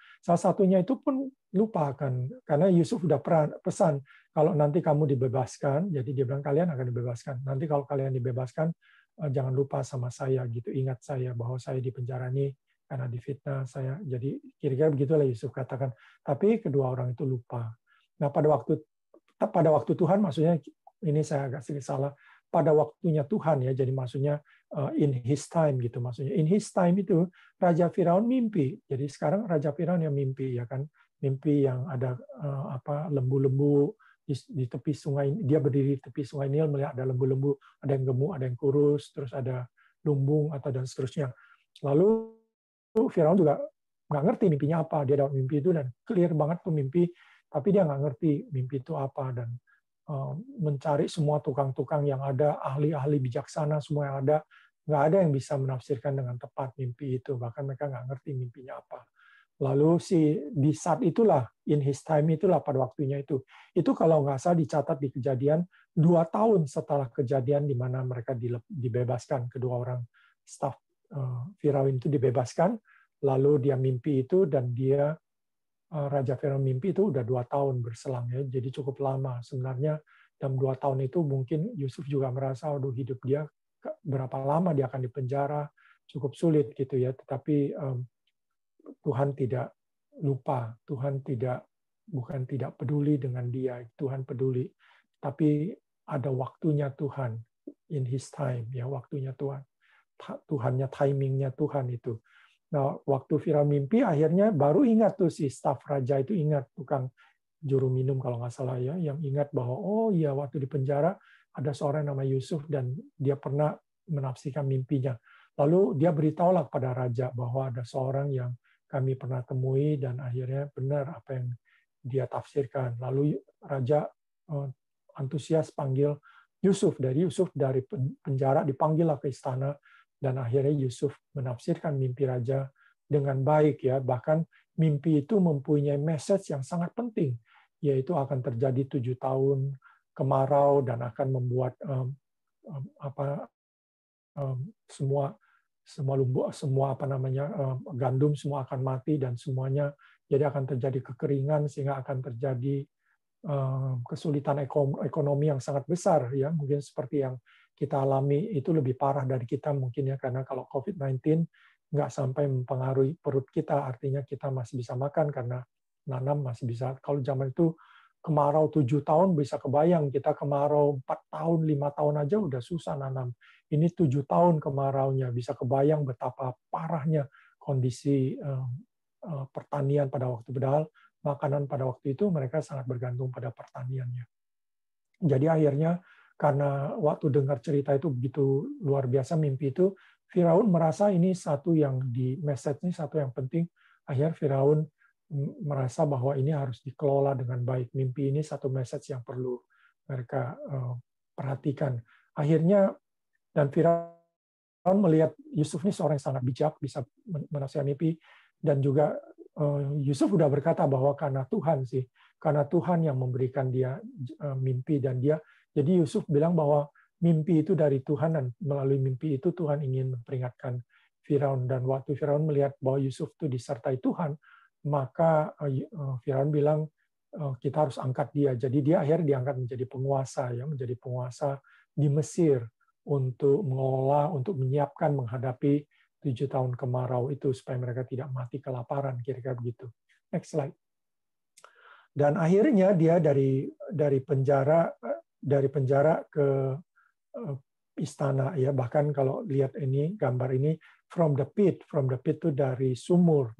C: itu pun lupakan, karena Yusuf sudah pesan kalau nanti kamu dibebaskan, jadi dia bilang kalian akan dibebaskan. Nanti kalau kalian dibebaskan jangan lupa sama saya gitu, ingat saya bahwa saya di penjara ini karena difitnah saya. Jadi kira-kira begitulah Yusuf katakan. Tapi kedua orang itu lupa. Nah, pada waktu Tuhan, maksudnya ini saya agak sedikit salah, pada waktunya Tuhan ya, jadi maksudnya in his time gitu, maksudnya in his time itu Raja Firaun mimpi. Jadi sekarang Raja Firaun yang mimpi, ya kan, mimpi yang ada lembu-lembu di tepi sungai. Dia berdiri di tepi sungai Nil melihat ada lembu-lembu, ada yang gemuk, ada yang kurus, terus ada lumbung atau dan seterusnya. Lalu Firaun juga nggak ngerti mimpinya apa. Dia dapat mimpi itu dan clear banget tuh mimpi, tapi dia nggak ngerti mimpi itu apa, dan mencari semua tukang-tukang yang ada, ahli-ahli bijaksana semua yang ada, nggak ada yang bisa menafsirkan dengan tepat mimpi itu, bahkan mereka nggak ngerti mimpinya apa. Lalu di saat itulah, in his time itulah, pada waktunya itu kalau nggak salah dicatat di Kejadian 2 tahun setelah kejadian di mana mereka dibebaskan, kedua orang staf Firaun itu dibebaskan, lalu dia mimpi itu, dan dia Raja Firaun mimpi itu udah 2 tahun berselang, ya, jadi cukup lama sebenarnya. Dalam 2 tahun itu mungkin Yusuf juga merasa, aduh, hidup dia berapa lama dia akan dipenjara, cukup sulit gitu ya. Tetapi Tuhan tidak lupa, Tuhan bukan tidak peduli dengan dia, Tuhan peduli, tapi ada waktunya Tuhan, in his time, ya, waktunya Tuhan, Tuhannya, timingnya Tuhan itu. Nah, waktu Firaun mimpi, akhirnya baru ingat tuh si staf raja itu, ingat, tukang juru minum kalau nggak salah ya, yang ingat bahwa oh iya, waktu di penjara ada seorang nama Yusuf dan dia pernah menafsirkan mimpinya. Lalu dia beritahulah kepada raja bahwa ada seorang yang kami pernah temui dan akhirnya benar apa yang dia tafsirkan. Lalu raja antusias panggil Yusuf dari penjara, dipanggillah ke istana. Dan akhirnya Yusuf menafsirkan mimpi raja dengan baik, ya. Bahkan mimpi itu mempunyai message yang sangat penting, yaitu akan terjadi 7 tahun kemarau dan akan membuat gandum semua akan mati dan semuanya, jadi akan terjadi kekeringan sehingga akan terjadi kesulitan ekonomi yang sangat besar, ya, mungkin seperti yang kita alami. Itu lebih parah dari kita mungkin, ya, karena kalau COVID-19 nggak sampai mempengaruhi perut kita, artinya kita masih bisa makan karena nanam masih bisa. Kalau zaman itu kemarau 7 tahun bisa kebayang, kita kemarau 4 tahun, 5 tahun aja udah susah nanam. Ini 7 tahun kemaraunya, bisa kebayang betapa parahnya kondisi pertanian pada waktu, padahal makanan pada waktu itu mereka sangat bergantung pada pertaniannya. Jadi akhirnya karena waktu dengar cerita itu begitu luar biasa mimpi itu, Firaun merasa ini satu yang message ini satu yang penting. Akhirnya Firaun merasa bahwa ini harus dikelola dengan baik. Mimpi ini satu message yang perlu mereka perhatikan. Akhirnya, dan Firaun melihat Yusuf ini seorang yang sangat bijak, bisa menafsirkan mimpi, dan juga Yusuf sudah berkata bahwa karena Tuhan yang memberikan dia mimpi, dan jadi Yusuf bilang bahwa mimpi itu dari Tuhan, dan melalui mimpi itu Tuhan ingin memperingatkan Firaun. Dan waktu Firaun melihat bahwa Yusuf itu disertai Tuhan, maka Firaun bilang kita harus angkat dia. Jadi dia akhirnya diangkat menjadi penguasa, ya, menjadi penguasa di Mesir untuk mengolah, untuk menyiapkan menghadapi 7 tahun kemarau itu supaya mereka tidak mati kelaparan, kira-kira begitu. Next slide. Dan akhirnya dia dari penjara ke istana, ya. Bahkan kalau lihat ini gambar ini, from the pit itu dari sumur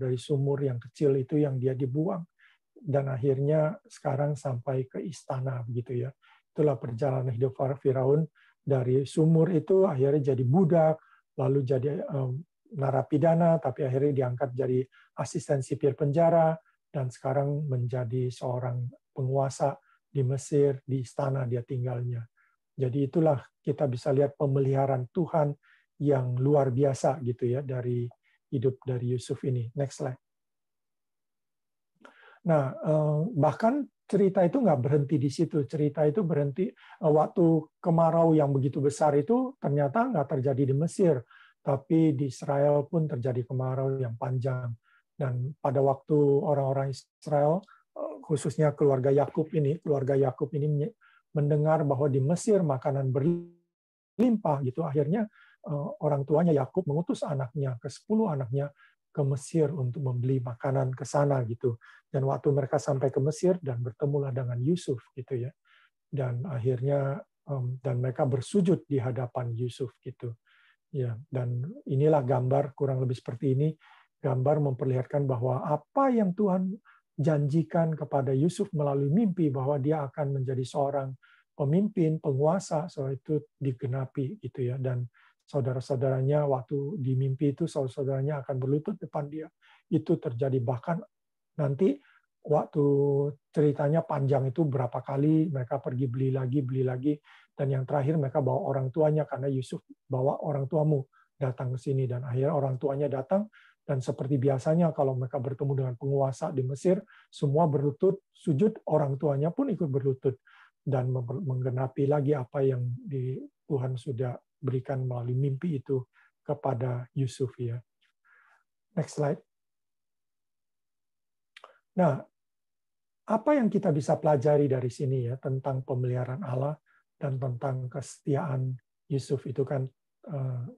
C: yang kecil itu yang dia dibuang, dan akhirnya sekarang sampai ke istana, begitu ya. Itulah perjalanan hidup Firaun, dari sumur itu akhirnya jadi budak, lalu jadi narapidana, tapi akhirnya diangkat jadi asisten sipir penjara, dan sekarang menjadi seorang penguasa di Mesir, di istana dia tinggalnya. Jadi itulah kita bisa lihat pemeliharaan Tuhan yang luar biasa gitu ya dari hidup dari Yusuf ini. Next slide. Nah, bahkan cerita itu nggak berhenti di situ. Cerita itu berhenti waktu kemarau yang begitu besar itu ternyata nggak terjadi di Mesir, tapi di Israel pun terjadi kemarau yang panjang. Dan pada waktu orang-orang Israel, khususnya keluarga Yakub ini mendengar bahwa di Mesir makanan berlimpah gitu, akhirnya orang tuanya Yakub mengutus anaknya, ke-10 anaknya ke Mesir untuk membeli makanan ke sana gitu. Dan waktu mereka sampai ke Mesir dan bertemulah dengan Yusuf gitu ya. Dan akhirnya dan mereka bersujud di hadapan Yusuf gitu. Ya, dan inilah gambar kurang lebih seperti ini, gambar memperlihatkan bahwa apa yang Tuhan janjikan kepada Yusuf melalui mimpi bahwa dia akan menjadi seorang pemimpin, penguasa, so itu digenapi gitu ya. Dan saudara-saudaranya waktu di mimpi itu saudara-saudaranya akan berlutut depan dia. Itu terjadi, bahkan nanti waktu ceritanya panjang itu berapa kali mereka pergi beli lagi, dan yang terakhir mereka bawa orang tuanya karena Yusuf bawa orang tuamu datang ke sini, dan akhirnya orang tuanya datang. Dan seperti biasanya kalau mereka bertemu dengan penguasa di Mesir, semua berlutut sujud, orang tuanya pun ikut berlutut dan menggenapi lagi apa yang Tuhan sudah berikan melalui mimpi itu kepada Yusuf ya. Next slide. Nah, apa yang kita bisa pelajari dari sini ya tentang pemeliharaan Allah dan tentang kesetiaan Yusuf, itu kan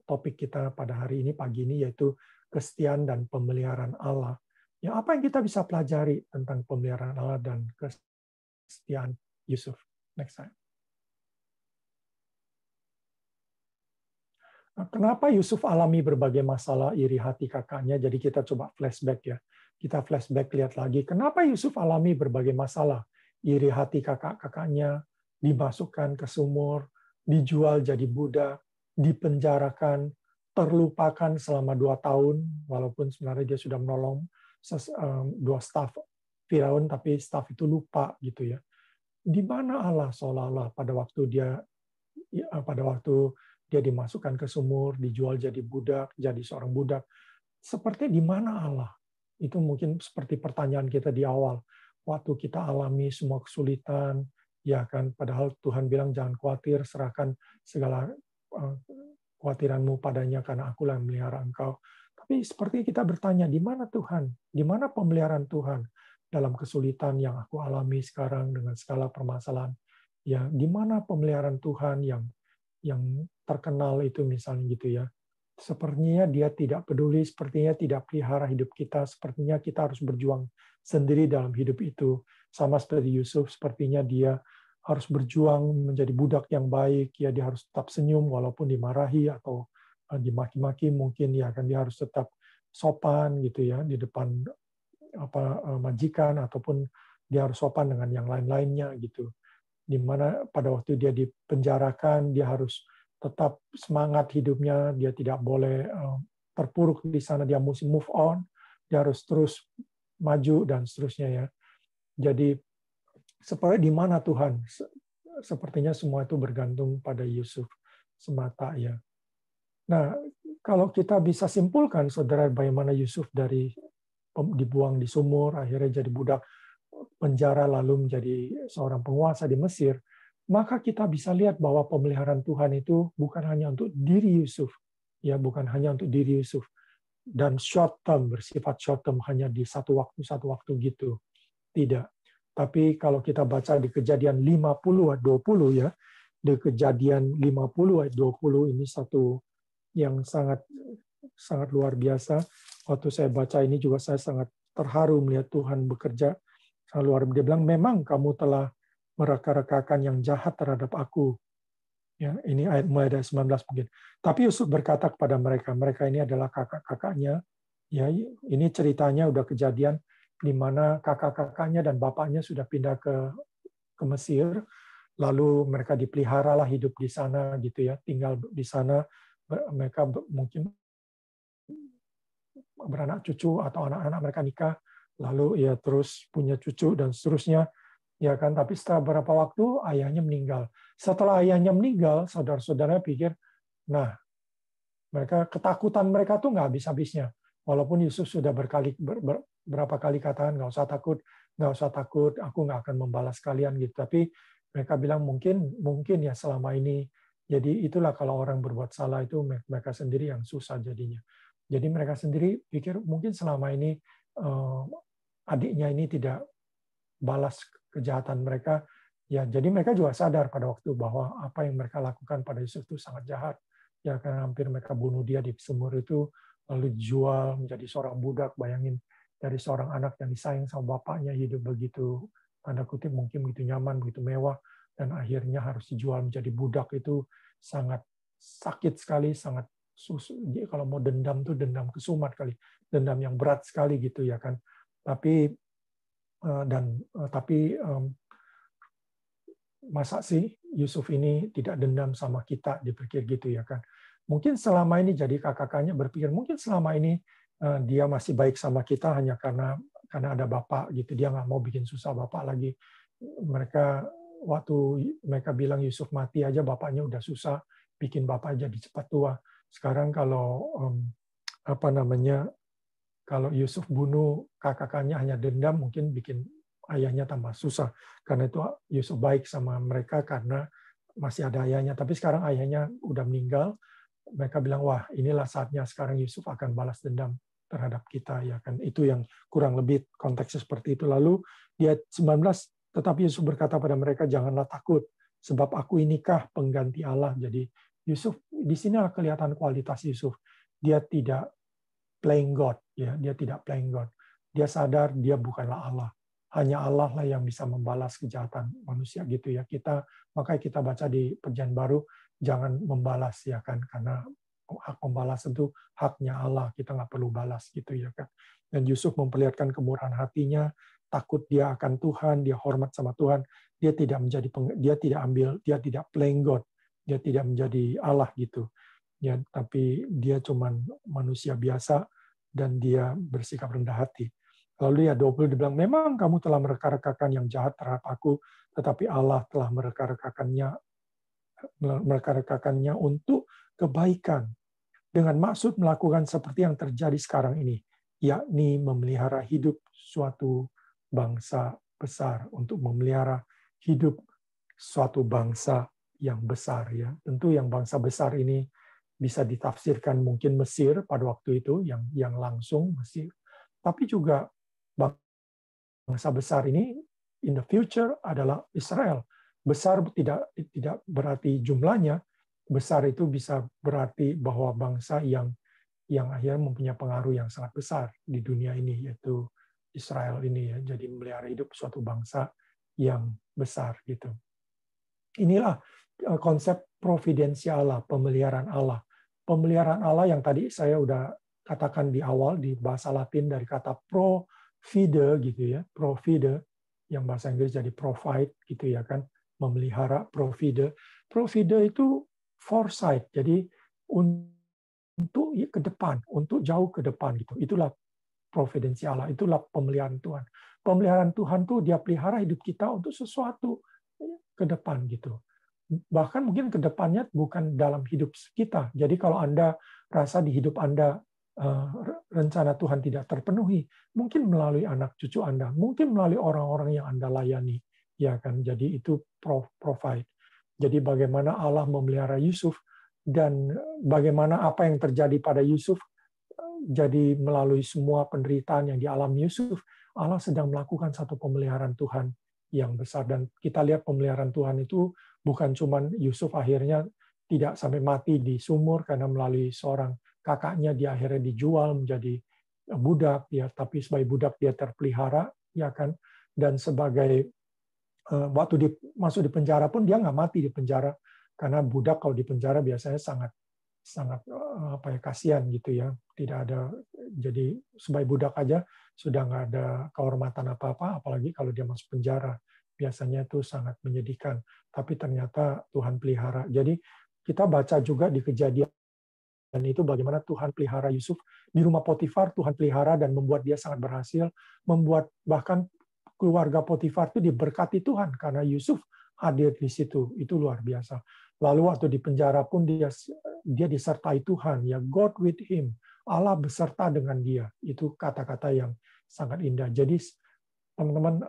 C: topik kita pada hari ini, pagi ini, yaitu kesetiaan dan pemeliharaan Allah. Ya, apa yang kita bisa pelajari tentang pemeliharaan Allah dan kesetiaan Yusuf? Next slide. Kenapa Yusuf alami berbagai masalah iri hati kakaknya? Jadi kita coba flashback ya. Kita flashback, lihat lagi. Kenapa Yusuf alami berbagai masalah? Iri hati kakak-kakaknya, dimasukkan ke sumur, dijual jadi budak, dipenjarakan, terlupakan selama 2 tahun, walaupun sebenarnya dia sudah menolong 2 staf Firaun, tapi staf itu lupa gitu ya. Di mana Allah seolah-olah pada waktu dia dimasukkan ke sumur, dijual jadi budak, jadi seorang budak. Seperti di mana Allah? Itu mungkin seperti pertanyaan kita di awal. Waktu kita alami semua kesulitan, ya kan, padahal Tuhan bilang jangan khawatir, serahkan segala kekhawatiranmu padanya karena Akulah yang melihara engkau. Tapi seperti kita bertanya, di mana Tuhan? Di mana pemeliharaan Tuhan dalam kesulitan yang aku alami sekarang dengan segala permasalahan? Ya, di mana pemeliharaan Tuhan yang terkenal itu misalnya gitu ya. Sepertinya dia tidak peduli, sepertinya tidak pelihara hidup kita, sepertinya kita harus berjuang sendiri dalam hidup itu. Sama seperti Yusuf, sepertinya dia harus berjuang menjadi budak yang baik, ya dia harus tetap senyum walaupun dimarahi atau dimaki-maki, mungkin ya kan dia harus tetap sopan gitu ya di depan majikan, ataupun dia harus sopan dengan yang lain-lainnya gitu. Di mana pada waktu dia dipenjarakan, dia harus tetap semangat hidupnya, dia tidak boleh terpuruk di sana, dia mesti move on, dia harus terus maju dan seterusnya ya. Jadi seperti di mana Tuhan? Sepertinya semua itu bergantung pada Yusuf semata ya. Nah, kalau kita bisa simpulkan, saudara, bagaimana Yusuf dari dibuang di sumur, akhirnya jadi budak penjara, lalu menjadi seorang penguasa di Mesir, maka kita bisa lihat bahwa pemeliharaan Tuhan itu bukan hanya untuk diri Yusuf, ya bukan hanya untuk diri Yusuf, dan short term, bersifat short term, hanya di satu waktu gitu. Tidak. Tapi kalau kita baca di Kejadian 50 ayat 20 ya, di Kejadian 50 ayat 20 ini satu yang sangat luar biasa. Waktu saya baca ini juga saya sangat terharu melihat Tuhan bekerja luar biasa. Dia bilang, memang kamu telah mereka-rekakan yang jahat terhadap aku. Ya, ini ayat mulai dari 19 mungkin. Tapi Yusuf berkata kepada mereka ini adalah kakak-kakaknya. Ya, ini ceritanya udah kejadian di mana kakak-kakaknya dan bapaknya sudah pindah ke Mesir, lalu mereka dipeliharalah hidup di sana gitu ya, tinggal di sana, mereka mungkin beranak cucu atau anak-anak mereka nikah, lalu ya terus punya cucu dan seterusnya, ya kan. Tapi setelah beberapa waktu ayahnya meninggal. Setelah ayahnya meninggal, saudara-saudara pikir, nah mereka ketakutan mereka tuh nggak habis-habisnya. Walaupun Yusuf sudah berapa kali katakan nggak usah takut, aku nggak akan membalas kalian gitu. Tapi mereka bilang mungkin ya selama ini. Jadi itulah kalau orang berbuat salah itu mereka sendiri yang susah jadinya. Jadi mereka sendiri pikir mungkin selama ini adiknya ini tidak balas kejahatan mereka. Ya, jadi mereka juga sadar pada waktu bahwa apa yang mereka lakukan pada Yusuf itu sangat jahat. Ya, karena hampir mereka bunuh dia di sumur itu, lalu dijual menjadi seorang budak. Bayangin, dari seorang anak yang disayang sama bapaknya, hidup begitu, tanda kutip mungkin begitu nyaman, begitu mewah, dan akhirnya harus dijual menjadi budak. Itu sangat sakit sekali, sangat kalau mau dendam tuh dendam kesumat kali, dendam yang berat sekali gitu ya kan. Tapi masa sih Yusuf ini tidak dendam sama kita, dipikir gitu ya kan. Mungkin selama ini jadi kakaknya berpikir mungkin selama ini dia masih baik sama kita hanya karena ada bapak gitu, dia nggak mau bikin susah bapak lagi. Waktu mereka bilang Yusuf mati aja bapaknya udah susah, bikin bapak jadi cepat tua. Sekarang kalau kalau Yusuf bunuh kakaknya hanya dendam, mungkin bikin ayahnya tambah susah. Karena itu Yusuf baik sama mereka karena masih ada ayahnya. Tapi sekarang ayahnya udah meninggal. Mereka bilang, wah inilah saatnya sekarang Yusuf akan balas dendam terhadap kita. Ya kan? Itu yang kurang lebih konteksnya seperti itu. Lalu di ayat 19, tetapi Yusuf berkata pada mereka, janganlah takut, sebab aku inikah pengganti Allah. Jadi Yusuf, di sinilah kelihatan kualitas Yusuf. Dia tidak playing God, ya, dia tidak playing God. Dia sadar dia bukanlah Allah. Hanya Allah lah yang bisa membalas kejahatan manusia gitu ya. Makanya kita baca di Perjanjian Baru, jangan membalas ya kan, karena hak membalas itu haknya Allah, kita nggak perlu balas gitu ya kan. Dan Yusuf memperlihatkan kemurahan hatinya, takut dia akan Tuhan, dia hormat sama Tuhan, dia tidak playing God, dia tidak menjadi Allah gitu. Ya, tapi dia cuman manusia biasa dan dia bersikap rendah hati. Lalu ya 20 dibilang, memang kamu telah mereka-rekakan yang jahat terhadap aku, tetapi Allah telah mereka-rekakannya untuk kebaikan, dengan maksud melakukan seperti yang terjadi sekarang ini, yakni memelihara hidup suatu bangsa besar, untuk memelihara hidup suatu bangsa yang besar. Ya, tentu yang bangsa besar ini bisa ditafsirkan mungkin Mesir pada waktu itu, yang langsung Mesir, tapi juga bangsa besar ini in the future adalah Israel. Besar tidak berarti jumlahnya, besar itu bisa berarti bahwa bangsa yang akhirnya mempunyai pengaruh yang sangat besar di dunia ini, yaitu Israel ini ya. Jadi memelihara hidup suatu bangsa yang besar gitu. Inilah konsep providensial Allah, pemeliharaan Allah. Pemeliharaan Allah yang tadi saya udah katakan di awal di bahasa Latin dari kata provide gitu ya, provide yang bahasa Inggris jadi provide gitu ya kan, memelihara, provide. Provide itu foresight, jadi untuk ke depan, untuk jauh ke depan gitu. Itulah providensial Allah, itulah pemeliharaan Tuhan. Pemeliharaan Tuhan tuh dia pelihara hidup kita untuk sesuatu ke depan gitu. Bahkan mungkin ke depannya bukan dalam hidup kita. Jadi kalau Anda rasa di hidup Anda rencana Tuhan tidak terpenuhi, mungkin melalui anak cucu Anda, mungkin melalui orang-orang yang Anda layani, ya kan. Jadi itu provide. Jadi bagaimana Allah memelihara Yusuf dan bagaimana apa yang terjadi pada Yusuf, jadi melalui semua penderitaan yang dialami Yusuf, Allah sedang melakukan satu pemeliharaan Tuhan yang besar. Dan kita lihat pemeliharaan Tuhan itu bukan cuma Yusuf akhirnya tidak sampai mati di sumur karena melalui seorang kakaknya dia akhirnya dijual menjadi budak ya, tapi sebagai budak dia terpelihara ya kan, dan sebagai waktu masuk di penjara pun dia nggak mati di penjara, karena budak kalau di penjara biasanya sangat kasihan gitu ya, tidak ada, jadi sebagai budak aja sudah nggak ada kehormatan apa-apa, apalagi kalau dia masuk penjara, biasanya itu sangat menyedihkan. Tapi ternyata Tuhan pelihara. Jadi kita baca juga di Kejadian dan itu bagaimana Tuhan pelihara Yusuf di rumah Potifar, Tuhan pelihara dan membuat dia sangat berhasil, membuat bahkan keluarga Potifar itu diberkati Tuhan karena Yusuf hadir di situ. Itu luar biasa. Lalu waktu di penjara pun dia disertai Tuhan, ya, God with him. Allah beserta dengan dia. Itu kata-kata yang sangat indah. Jadi teman-teman,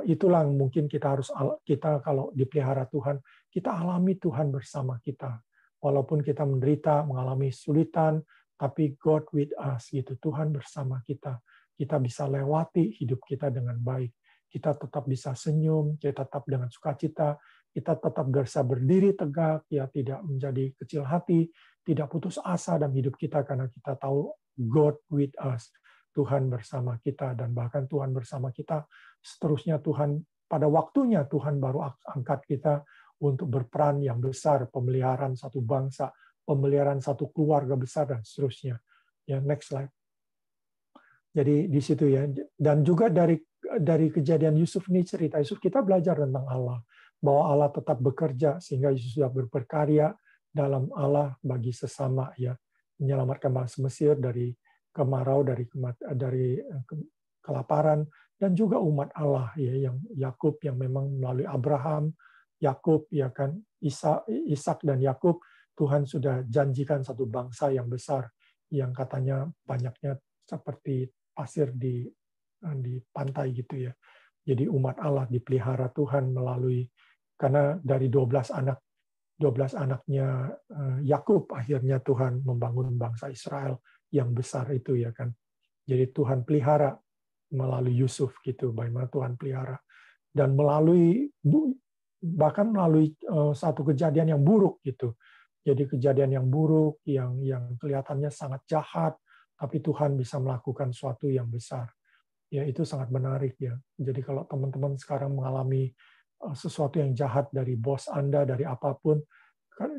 C: itulah mungkin kita kalau dipelihara Tuhan, kita alami Tuhan bersama kita. Walaupun kita menderita, mengalami kesulitan, tapi God with us gitu. Tuhan bersama kita. Kita bisa lewati hidup kita dengan baik. Kita tetap bisa senyum, kita tetap dengan sukacita, kita tetap bisa berdiri tegak, ya, tidak menjadi kecil hati, tidak putus asa dalam hidup kita karena kita tahu God with us. Tuhan bersama kita, dan bahkan Tuhan bersama kita seterusnya. Tuhan pada waktunya Tuhan baru angkat kita untuk berperan yang besar, pemeliharaan satu bangsa, pemeliharaan satu keluarga besar dan seterusnya. Ya, next slide. Jadi di situ ya, dan juga dari kejadian Yusuf ini cerita Yusuf, kita belajar tentang Allah, bahwa Allah tetap bekerja sehingga Yusuf sudah berkarya dalam Allah bagi sesama, ya, menyelamatkan bangsa Mesir dari kemarau, dari kelaparan, dan juga umat Allah, ya, yang Yakub yang memang melalui Abraham, Yakub, ya kan, Ishak dan Yakub, Tuhan sudah janjikan satu bangsa yang besar yang katanya banyaknya seperti pasir di pantai gitu ya. Jadi umat Allah dipelihara Tuhan melalui, karena dari 12 anaknya Yakub akhirnya Tuhan membangun bangsa Israel yang besar itu, ya kan. Jadi Tuhan pelihara melalui Yusuf gitu, bagaimana Tuhan pelihara, dan bahkan melalui satu kejadian yang buruk gitu. Jadi kejadian yang buruk yang kelihatannya sangat jahat, tapi Tuhan bisa melakukan sesuatu yang besar. Ya, itu sangat menarik ya. Jadi kalau teman-teman sekarang mengalami sesuatu yang jahat dari bos Anda, dari apapun,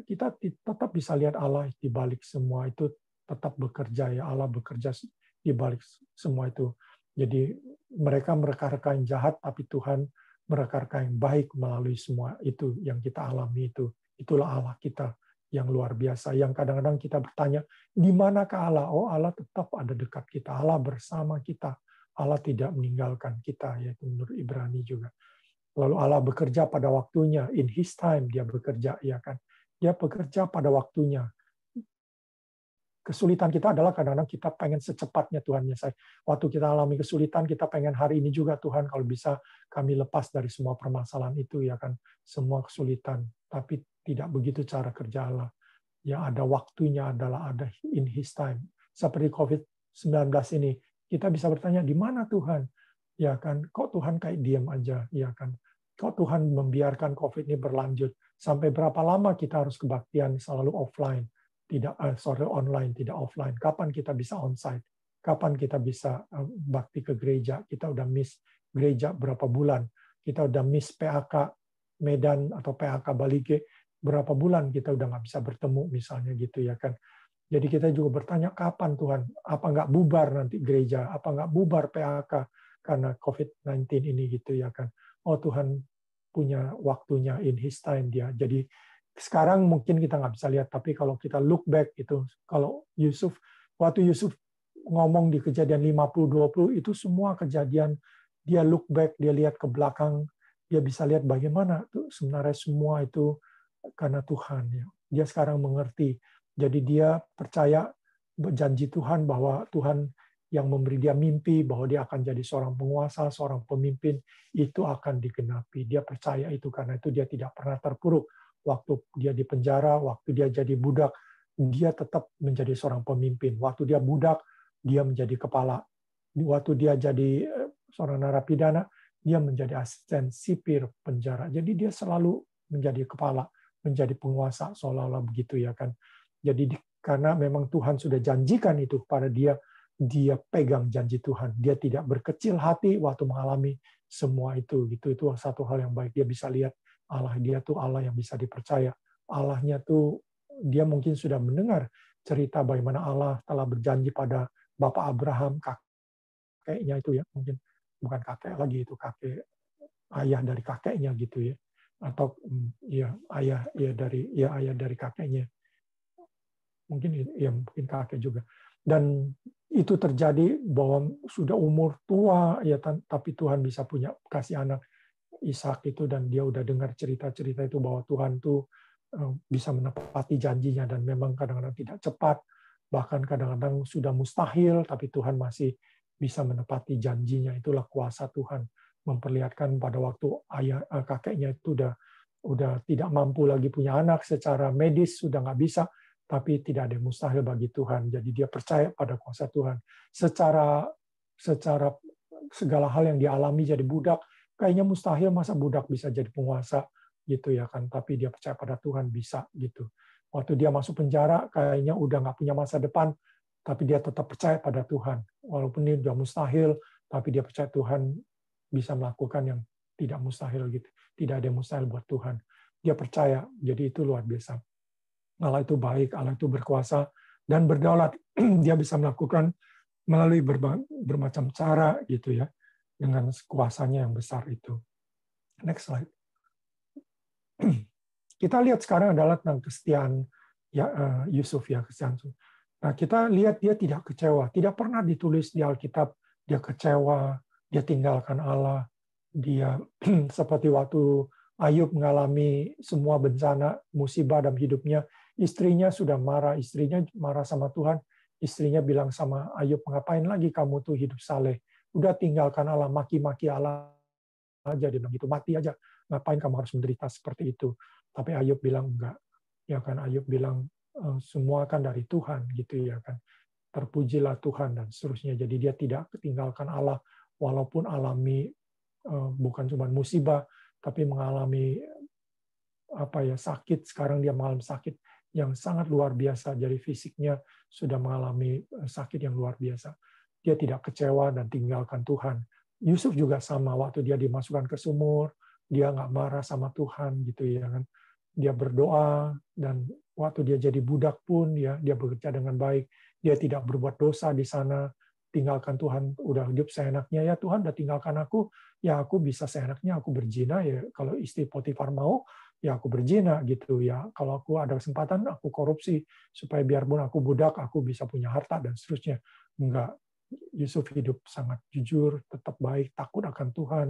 C: kita tetap bisa lihat Allah di balik semua itu, tetap bekerja ya. Allah bekerja di balik semua itu. Jadi mereka mereka-reka yang jahat, tapi Tuhan mereka-reka yang baik melalui semua itu yang kita alami itu. Itulah Allah kita yang luar biasa, yang kadang-kadang kita bertanya, di manakah Allah? Oh, Allah tetap ada dekat kita, Allah bersama kita, Allah tidak meninggalkan kita, yaitu menurut Ibrani juga. Lalu Allah bekerja pada waktunya, in His time dia bekerja, ya kan? Dia bekerja pada waktunya. Kesulitan kita adalah kadang-kadang kita pengen secepatnya Tuhan menyelesaikan. Waktu kita alami kesulitan, kita pengen hari ini juga Tuhan kalau bisa kami lepas dari semua permasalahan itu, ya kan, semua kesulitan. Tapi tidak begitu cara kerja Allah. Yang ada waktunya adalah ada in His time. Seperti COVID-19 ini, kita bisa bertanya, di mana Tuhan? Ya kan, kok Tuhan kayak diam aja, ya kan? Kok Tuhan membiarkan COVID ini berlanjut? Sampai berapa lama kita harus kebaktian selalu offline? Online, tidak offline. Kapan kita bisa onsite? Kapan kita bisa bakti ke gereja? Kita udah miss gereja berapa bulan? Kita udah miss PAK Medan atau PAK Balige berapa bulan? Kita udah nggak bisa bertemu misalnya gitu, ya kan? Jadi kita juga bertanya, kapan Tuhan? Apa nggak bubar nanti gereja? Apa nggak bubar PAK karena COVID-19 ini gitu, ya kan? Oh, Tuhan punya waktunya in His time dia. Jadi sekarang mungkin kita nggak bisa lihat, tapi kalau kita look back itu, kalau waktu Yusuf ngomong di kejadian 50-20, itu semua kejadian, dia look back, dia lihat ke belakang, dia bisa lihat bagaimana tuh sebenarnya semua itu karena Tuhan. Ya. Dia sekarang mengerti. Jadi dia percaya janji Tuhan bahwa Tuhan yang memberi dia mimpi, bahwa dia akan jadi seorang penguasa, seorang pemimpin, itu akan digenapi. Dia percaya itu, karena itu dia tidak pernah terpuruk. Waktu dia di penjara, waktu dia jadi budak, dia tetap menjadi seorang pemimpin. Waktu dia budak, dia menjadi kepala. Waktu dia jadi seorang narapidana, dia menjadi asisten sipir penjara. Jadi dia selalu menjadi kepala, menjadi penguasa, seolah-olah begitu, ya kan. Jadi karena memang Tuhan sudah janjikan itu kepada dia, dia pegang janji Tuhan. Dia tidak berkecil hati waktu mengalami semua itu. Gitu. Itu satu hal yang baik. Dia bisa lihat Allah dia tuh Allah yang bisa dipercaya. Allahnya tuh dia mungkin sudah mendengar cerita bagaimana Allah telah berjanji pada Bapak Abraham, kakeknya itu ya, mungkin bukan kakek lagi, itu kakek, ayah dari kakeknya gitu ya, atau ya ayah dari kakeknya, mungkin kakek juga. Dan itu terjadi bahwa sudah umur tua ya, tapi Tuhan bisa punya kasih anak Ishak itu, dan dia udah dengar cerita-cerita itu bahwa Tuhan tuh bisa menepati janjinya, dan memang kadang-kadang tidak cepat, bahkan kadang-kadang sudah mustahil, tapi Tuhan masih bisa menepati janjinya. Itulah kuasa Tuhan, memperlihatkan pada waktu kakeknya itu udah tidak mampu lagi punya anak, secara medis sudah nggak bisa, tapi tidak ada yang mustahil bagi Tuhan. Jadi dia percaya pada kuasa Tuhan. Secara segala hal yang dialami jadi budak, kayaknya mustahil, masa budak bisa jadi penguasa gitu ya kan, tapi dia percaya pada Tuhan bisa gitu. Waktu dia masuk penjara kayaknya udah nggak punya masa depan, tapi dia tetap percaya pada Tuhan. Walaupun ini udah mustahil, tapi dia percaya Tuhan bisa melakukan yang tidak mustahil gitu. Tidak ada yang mustahil buat Tuhan. Dia percaya, jadi itu luar biasa. Allah itu baik, Allah itu berkuasa dan berdaulat. Dia bisa melakukan melalui bermacam cara gitu ya, dengan kuasanya yang besar itu. Next slide. Kita lihat sekarang adalah tentang kesetiaan Yusuf ya, kesetiaan. Nah, kita lihat dia tidak kecewa, tidak pernah ditulis di Alkitab dia kecewa, dia tinggalkan Allah, dia seperti waktu Ayub mengalami semua bencana, musibah dalam hidupnya, istrinya sudah marah, istrinya marah sama Tuhan, istrinya bilang sama Ayub, ngapain lagi kamu tuh hidup saleh, udah tinggalkan Allah, maki-maki Allah aja, dia bilang gitu, mati aja, ngapain kamu harus menderita seperti itu. Tapi Ayub bilang enggak, ya kan, Ayub bilang semua kan dari Tuhan gitu ya kan, terpujilah Tuhan dan seterusnya. Jadi dia tidak tinggalkan Allah walaupun alami bukan cuma musibah tapi mengalami sakit. Sekarang dia mengalami sakit yang sangat luar biasa, jadi fisiknya sudah mengalami sakit yang luar biasa. Dia tidak kecewa dan tinggalkan Tuhan. Yusuf juga sama, waktu dia dimasukkan ke sumur dia nggak marah sama Tuhan gitu ya kan, dia berdoa, dan waktu dia jadi budak pun dia bekerja dengan baik, dia tidak berbuat dosa di sana, tinggalkan Tuhan, udah hidup seenaknya, ya Tuhan udah tinggalkan aku, ya aku bisa seenaknya, aku berzina, ya kalau istri Potifar mau, ya aku berzina gitu ya, kalau aku ada kesempatan aku korupsi supaya biarpun aku budak aku bisa punya harta dan seterusnya. Enggak, Yusuf hidup sangat jujur, tetap baik, takut akan Tuhan.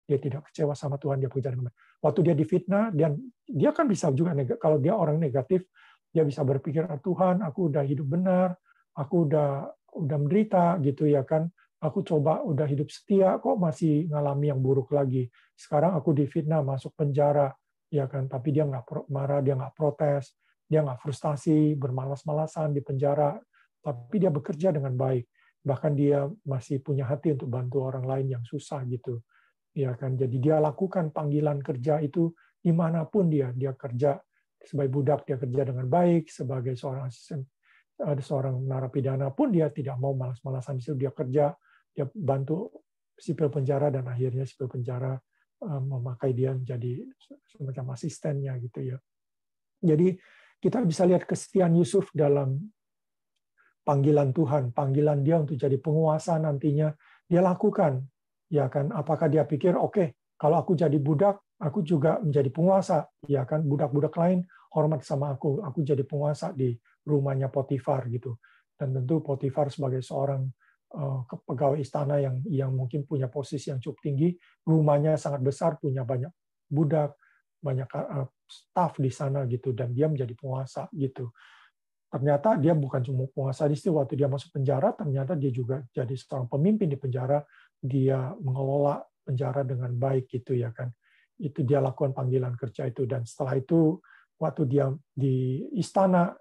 C: Dia tidak kecewa sama Tuhan, dia bekerja dengan baik. Waktu dia difitnah, dan dia kan bisa juga, kalau dia orang negatif, dia bisa berpikir, Tuhan, aku udah hidup benar, aku udah menderita gitu ya kan, aku coba udah hidup setia, kok masih ngalami yang buruk lagi. Sekarang aku difitnah, masuk penjara, ya kan. Tapi dia nggak marah, dia nggak protes, dia nggak frustasi, bermalas-malasan di penjara. Tapi dia bekerja dengan baik. Bahkan dia masih punya hati untuk bantu orang lain yang susah gitu. Ya kan, jadi dia lakukan panggilan kerja itu dimanapun dia kerja, sebagai budak dia kerja dengan baik, sebagai seorang asisten, seorang narapidana pun dia tidak mau malas-malasan, dia kerja, dia bantu sipil penjara, dan akhirnya sipil penjara memakai dia menjadi semacam asistennya gitu ya. Jadi kita bisa lihat kesetiaan Yusuf dalam panggilan Tuhan, panggilan dia untuk jadi penguasa nantinya, dia lakukan. Ya kan, apakah dia pikir oke, kalau aku jadi budak, aku juga menjadi penguasa, ya kan, budak-budak lain hormat sama aku jadi penguasa di rumahnya Potifar gitu. Dan tentu Potifar sebagai seorang pegawai istana yang mungkin punya posisi yang cukup tinggi, rumahnya sangat besar, punya banyak budak, banyak staf di sana gitu, dan dia menjadi penguasa gitu. Ternyata dia bukan cuma penguasa di situ, waktu dia masuk penjara, ternyata dia juga jadi seorang pemimpin di penjara. Dia mengelola penjara dengan baik gitu ya kan. Itu dia lakukan panggilan kerja itu, dan setelah itu waktu dia di istana,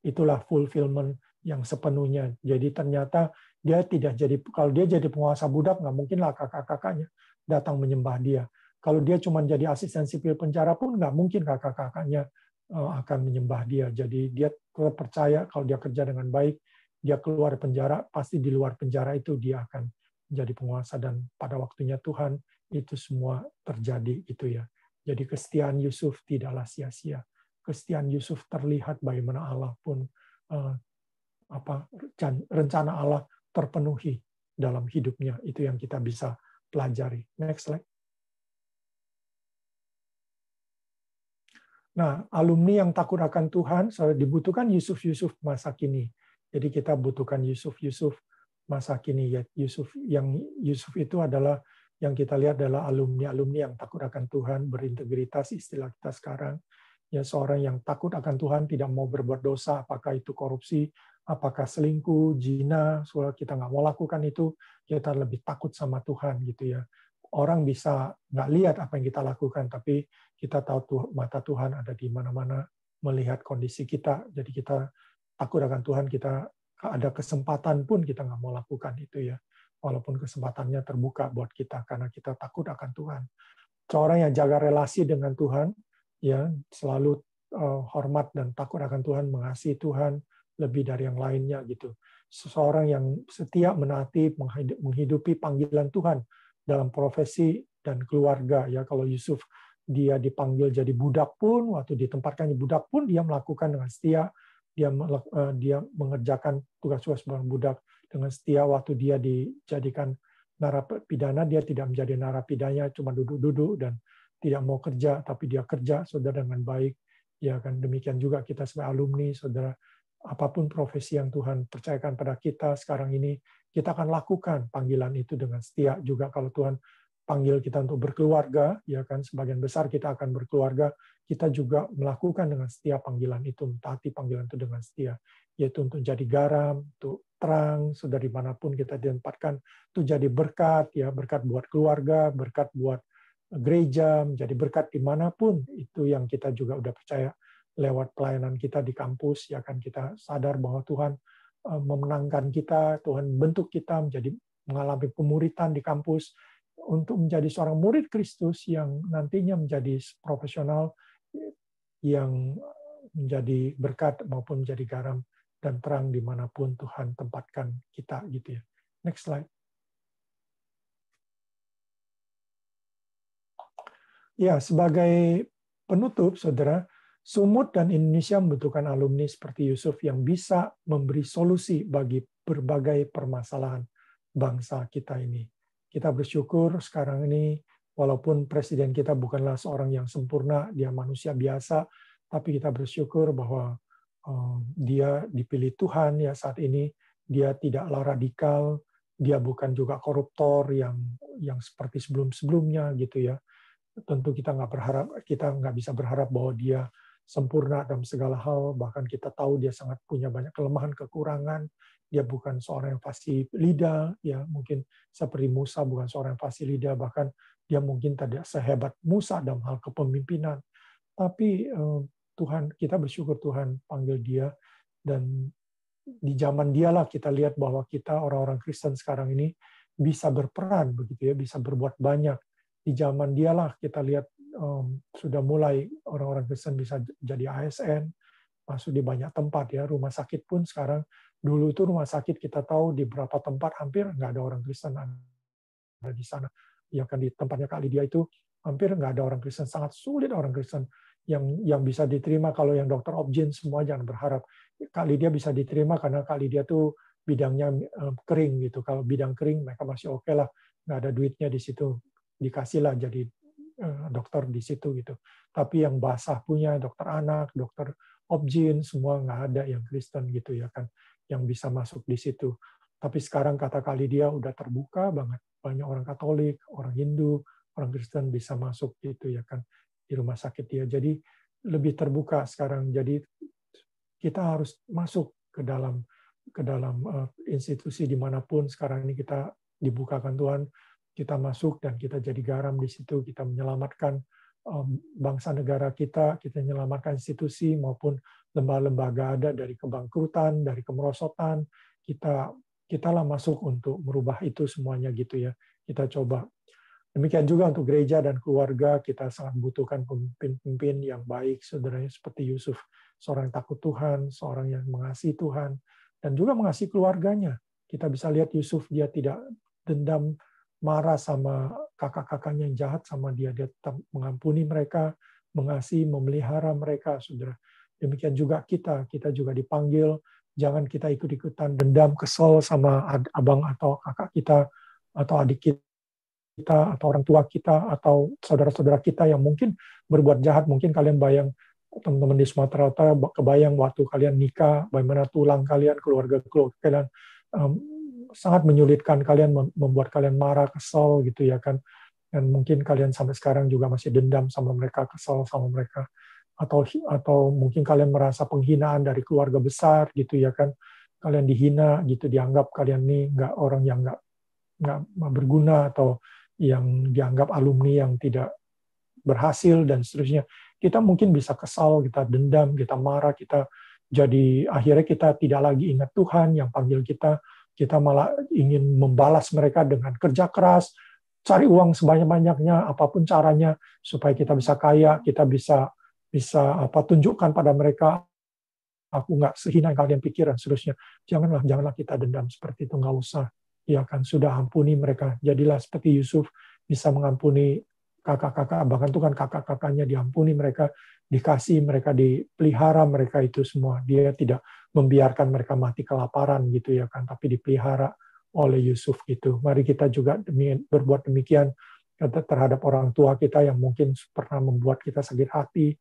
C: itulah fulfillment yang sepenuhnya. Jadi ternyata dia tidak jadi, kalau dia jadi penguasa budak, nggak mungkin lah kakak-kakaknya datang menyembah dia. Kalau dia cuma jadi asisten sipil penjara pun nggak mungkin kakak-kakaknya akan menyembah dia. Jadi dia percaya kalau dia kerja dengan baik, dia keluar penjara, pasti di luar penjara itu dia akan menjadi penguasa, dan pada waktunya Tuhan itu semua terjadi gitu ya. Jadi kesetiaan Yusuf tidaklah sia-sia. Kesetiaan Yusuf terlihat bagaimana Allah pun rencana Allah terpenuhi dalam hidupnya. Itu yang kita bisa pelajari. Next slide. Nah, alumni yang takut akan Tuhan, dibutuhkan Yusuf-Yusuf masa kini. Jadi kita butuhkan Yusuf-Yusuf masa kini. Ya, Yusuf itu adalah, yang kita lihat adalah alumni yang takut akan Tuhan, berintegritas, istilah kita sekarang. Ya, seorang yang takut akan Tuhan, tidak mau berbuat dosa, apakah itu korupsi, apakah selingkuh, zina, soal kita nggak mau lakukan itu, kita lebih takut sama Tuhan gitu ya. Orang bisa nggak lihat apa yang kita lakukan, tapi kita tahu mata Tuhan ada di mana-mana, melihat kondisi kita. Jadi kita takut akan Tuhan, kita ada kesempatan pun kita nggak mau lakukan itu ya, walaupun kesempatannya terbuka buat kita karena kita takut akan Tuhan. Seorang yang jaga relasi dengan Tuhan, ya selalu hormat dan takut akan Tuhan, mengasihi Tuhan lebih dari yang lainnya gitu. Seseorang yang setia menaati, menghidupi panggilan Tuhan dalam profesi dan keluarga ya. Kalau Yusuf dia dipanggil jadi budak pun, waktu ditempatkan jadi budak pun, dia melakukan dengan setia, dia mengerjakan tugas-tugas sebagai budak dengan setia. Waktu dia dijadikan narapidana, dia tidak menjadi narapidana cuma duduk-duduk dan tidak mau kerja, tapi dia kerja, saudara, dengan baik. Ya kan, demikian juga kita sebagai alumni, saudara, apapun profesi yang Tuhan percayakan pada kita sekarang ini, kita akan lakukan panggilan itu dengan setia. Juga kalau Tuhan panggil kita untuk berkeluarga, ya kan, sebagian besar kita akan berkeluarga, kita juga melakukan dengan setia panggilan itu, mentaati panggilan itu dengan setia, yaitu untuk jadi garam, untuk terang, saudara, dimanapun kita ditempatkan, itu jadi berkat, ya, berkat buat keluarga, berkat buat gereja, menjadi berkat dimanapun. Itu yang kita juga udah percaya lewat pelayanan kita di kampus, ya kan, kita sadar bahwa Tuhan memenangkan kita, Tuhan bentuk kita menjadi mengalami pemuritan di kampus, untuk menjadi seorang murid Kristus yang nantinya menjadi profesional, yang menjadi berkat maupun menjadi garam dan terang dimanapun Tuhan tempatkan kita, gitu ya. Next slide. Ya, sebagai penutup, saudara, Sumut dan Indonesia membutuhkan alumni seperti Yusuf yang bisa memberi solusi bagi berbagai permasalahan bangsa kita ini. Kita bersyukur sekarang ini, walaupun presiden kita bukanlah seorang yang sempurna, dia manusia biasa, tapi kita bersyukur bahwa dia dipilih Tuhan ya saat ini. Dia tidaklah radikal, dia bukan juga koruptor yang seperti sebelum-sebelumnya gitu ya. Tentu kita nggak bisa berharap bahwa dia sempurna dalam segala hal. Bahkan kita tahu dia sangat punya banyak kelemahan, kekurangan. Dia bukan seorang yang fasih lidah, ya mungkin seperti Musa bukan seorang yang fasih lidah, bahkan dia mungkin tidak sehebat Musa dalam hal kepemimpinan. Tapi Tuhan, kita bersyukur Tuhan panggil dia, dan di zaman dialah kita lihat bahwa kita orang-orang Kristen sekarang ini bisa berperan begitu ya, bisa berbuat banyak. Di zaman dialah kita lihat sudah mulai orang-orang Kristen bisa jadi ASN, masuk di banyak tempat ya, rumah sakit pun sekarang. Dulu itu rumah sakit kita tahu di beberapa tempat hampir nggak ada orang Kristen ada di sana. Ya kan, di tempatnya Kak Lydia itu hampir nggak ada orang Kristen, sangat sulit orang Kristen yang bisa diterima. Kalau yang dokter obgyn semua jangan berharap Kak Lydia bisa diterima karena Kak Lydia tuh bidangnya kering gitu. Kalau bidang kering mereka masih oke lah, nggak ada duitnya di situ, dikasihlah jadi dokter di situ gitu. Tapi yang basah punya dokter anak, dokter obgyn semua nggak ada yang Kristen gitu ya kan, yang bisa masuk di situ. Tapi sekarang kata Kak Lydia udah terbuka banget, banyak orang Katolik, orang Hindu, orang Kristen bisa masuk gitu ya kan di rumah sakit dia. Jadi lebih terbuka sekarang. Jadi kita harus masuk ke dalam institusi dimanapun sekarang ini kita dibukakan Tuhan, kita masuk dan kita jadi garam di situ, kita menyelamatkan bangsa negara kita menyelamatkan institusi maupun lembaga-lembaga ada dari kebangkrutan, dari kemerosotan. Kitalah masuk untuk merubah itu semuanya gitu ya. Kita coba. Demikian juga untuk gereja dan keluarga, kita sangat membutuhkan pemimpin-pemimpin yang baik, saudaranya seperti Yusuf, seorang yang takut Tuhan, seorang yang mengasihi Tuhan, dan juga mengasihi keluarganya. Kita bisa lihat Yusuf, dia tidak dendam, marah sama kakak-kakaknya yang jahat sama dia. Dia tetap mengampuni mereka, mengasihi, memelihara mereka, saudara. Demikian juga kita juga dipanggil, jangan kita ikut-ikutan dendam, kesel sama abang atau kakak kita, atau adik kita, atau orang tua kita, atau saudara-saudara kita yang mungkin berbuat jahat. Mungkin kalian bayang, teman-teman di Sumatera Utara, kebayang waktu kalian nikah, bagaimana tulang kalian, keluarga kalian, sangat menyulitkan kalian, membuat kalian marah, kesel gitu ya kan. Dan mungkin kalian sampai sekarang juga masih dendam sama mereka, kesel sama mereka. Atau mungkin kalian merasa penghinaan dari keluarga besar gitu ya kan. Kalian dihina gitu, dianggap kalian nih orang yang nggak berguna, atau yang dianggap alumni yang tidak berhasil dan seterusnya. Kita mungkin bisa kesal, kita dendam, kita marah, kita jadi akhirnya kita tidak lagi ingat Tuhan yang panggil kita. Kita malah ingin membalas mereka dengan kerja keras, cari uang sebanyak-banyaknya, apapun caranya supaya kita bisa kaya, kita bisa tunjukkan pada mereka, aku nggak sehina yang kalian pikir dan seterusnya. Janganlah kita dendam seperti itu, nggak usah. Ya kan, sudah ampuni mereka. Jadilah seperti Yusuf, bisa mengampuni kakak-kakak, bahkan Tuhan kakak-kakaknya diampuni, mereka dikasih, mereka dipelihara, mereka itu semua. Dia tidak membiarkan mereka mati kelaparan gitu ya kan, tapi dipelihara oleh Yusuf gitu. Mari kita juga berbuat demikian terhadap orang tua kita yang mungkin pernah membuat kita sakit hati,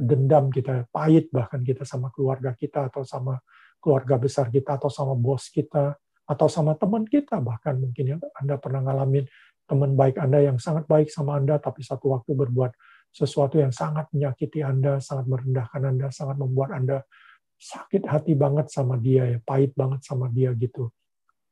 C: dendam kita, pahit bahkan kita sama keluarga kita, atau sama keluarga besar kita, atau sama bos kita, atau sama teman kita, bahkan mungkin yang Anda pernah ngalamin teman baik Anda yang sangat baik sama Anda, tapi satu waktu berbuat sesuatu yang sangat menyakiti Anda, sangat merendahkan Anda, sangat membuat Anda sakit hati banget sama dia, ya, pahit banget sama dia gitu.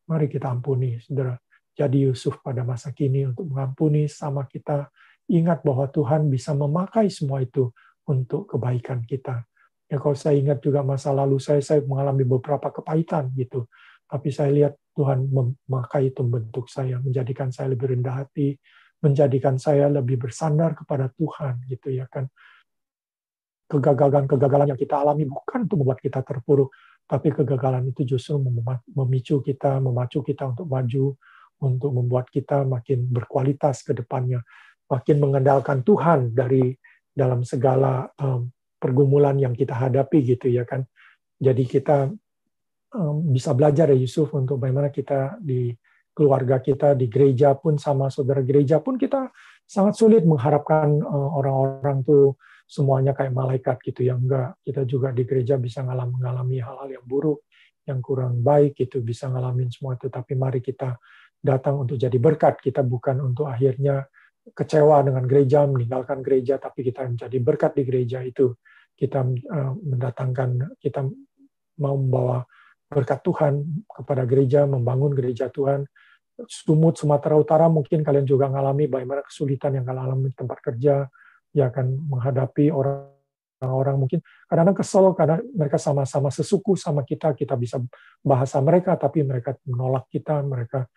C: Mari kita ampuni, saudara. Jadi Yusuf pada masa kini untuk mengampuni sama kita. Ingat bahwa Tuhan bisa memakai semua itu untuk kebaikan kita. Ya, kalau saya ingat juga masa lalu saya mengalami beberapa kepahitan gitu. Tapi saya lihat Tuhan memakai itu membentuk saya, menjadikan saya lebih rendah hati, menjadikan saya lebih bersandar kepada Tuhan gitu ya kan. Kegagalan yang kita alami bukan untuk membuat kita terpuruk, tapi kegagalan itu justru memacu kita untuk maju, untuk membuat kita makin berkualitas ke depannya, makin mengandalkan Tuhan dalam segala pergumulan yang kita hadapi gitu ya kan. Jadi kita bisa belajar ya Yusuf untuk bagaimana kita di keluarga kita, di gereja pun sama saudara gereja pun kita sangat sulit mengharapkan orang-orang tuh semuanya kayak malaikat gitu ya. Enggak, kita juga di gereja bisa mengalami hal-hal yang buruk, yang kurang baik gitu, bisa ngalamin semua itu. Tapi mari kita datang untuk jadi berkat, kita bukan untuk akhirnya kecewa dengan gereja, meninggalkan gereja, tapi kita menjadi berkat di gereja itu. Kita kita mau membawa berkat Tuhan kepada gereja, membangun gereja Tuhan. Sumut Sumatera Utara mungkin kalian juga mengalami bagaimana kesulitan yang kalian alami di tempat kerja, ya akan menghadapi orang-orang mungkin kadang-kadang kesel karena mereka sama-sama sesuku sama kita bisa bahasa mereka, tapi mereka menolak kita, mereka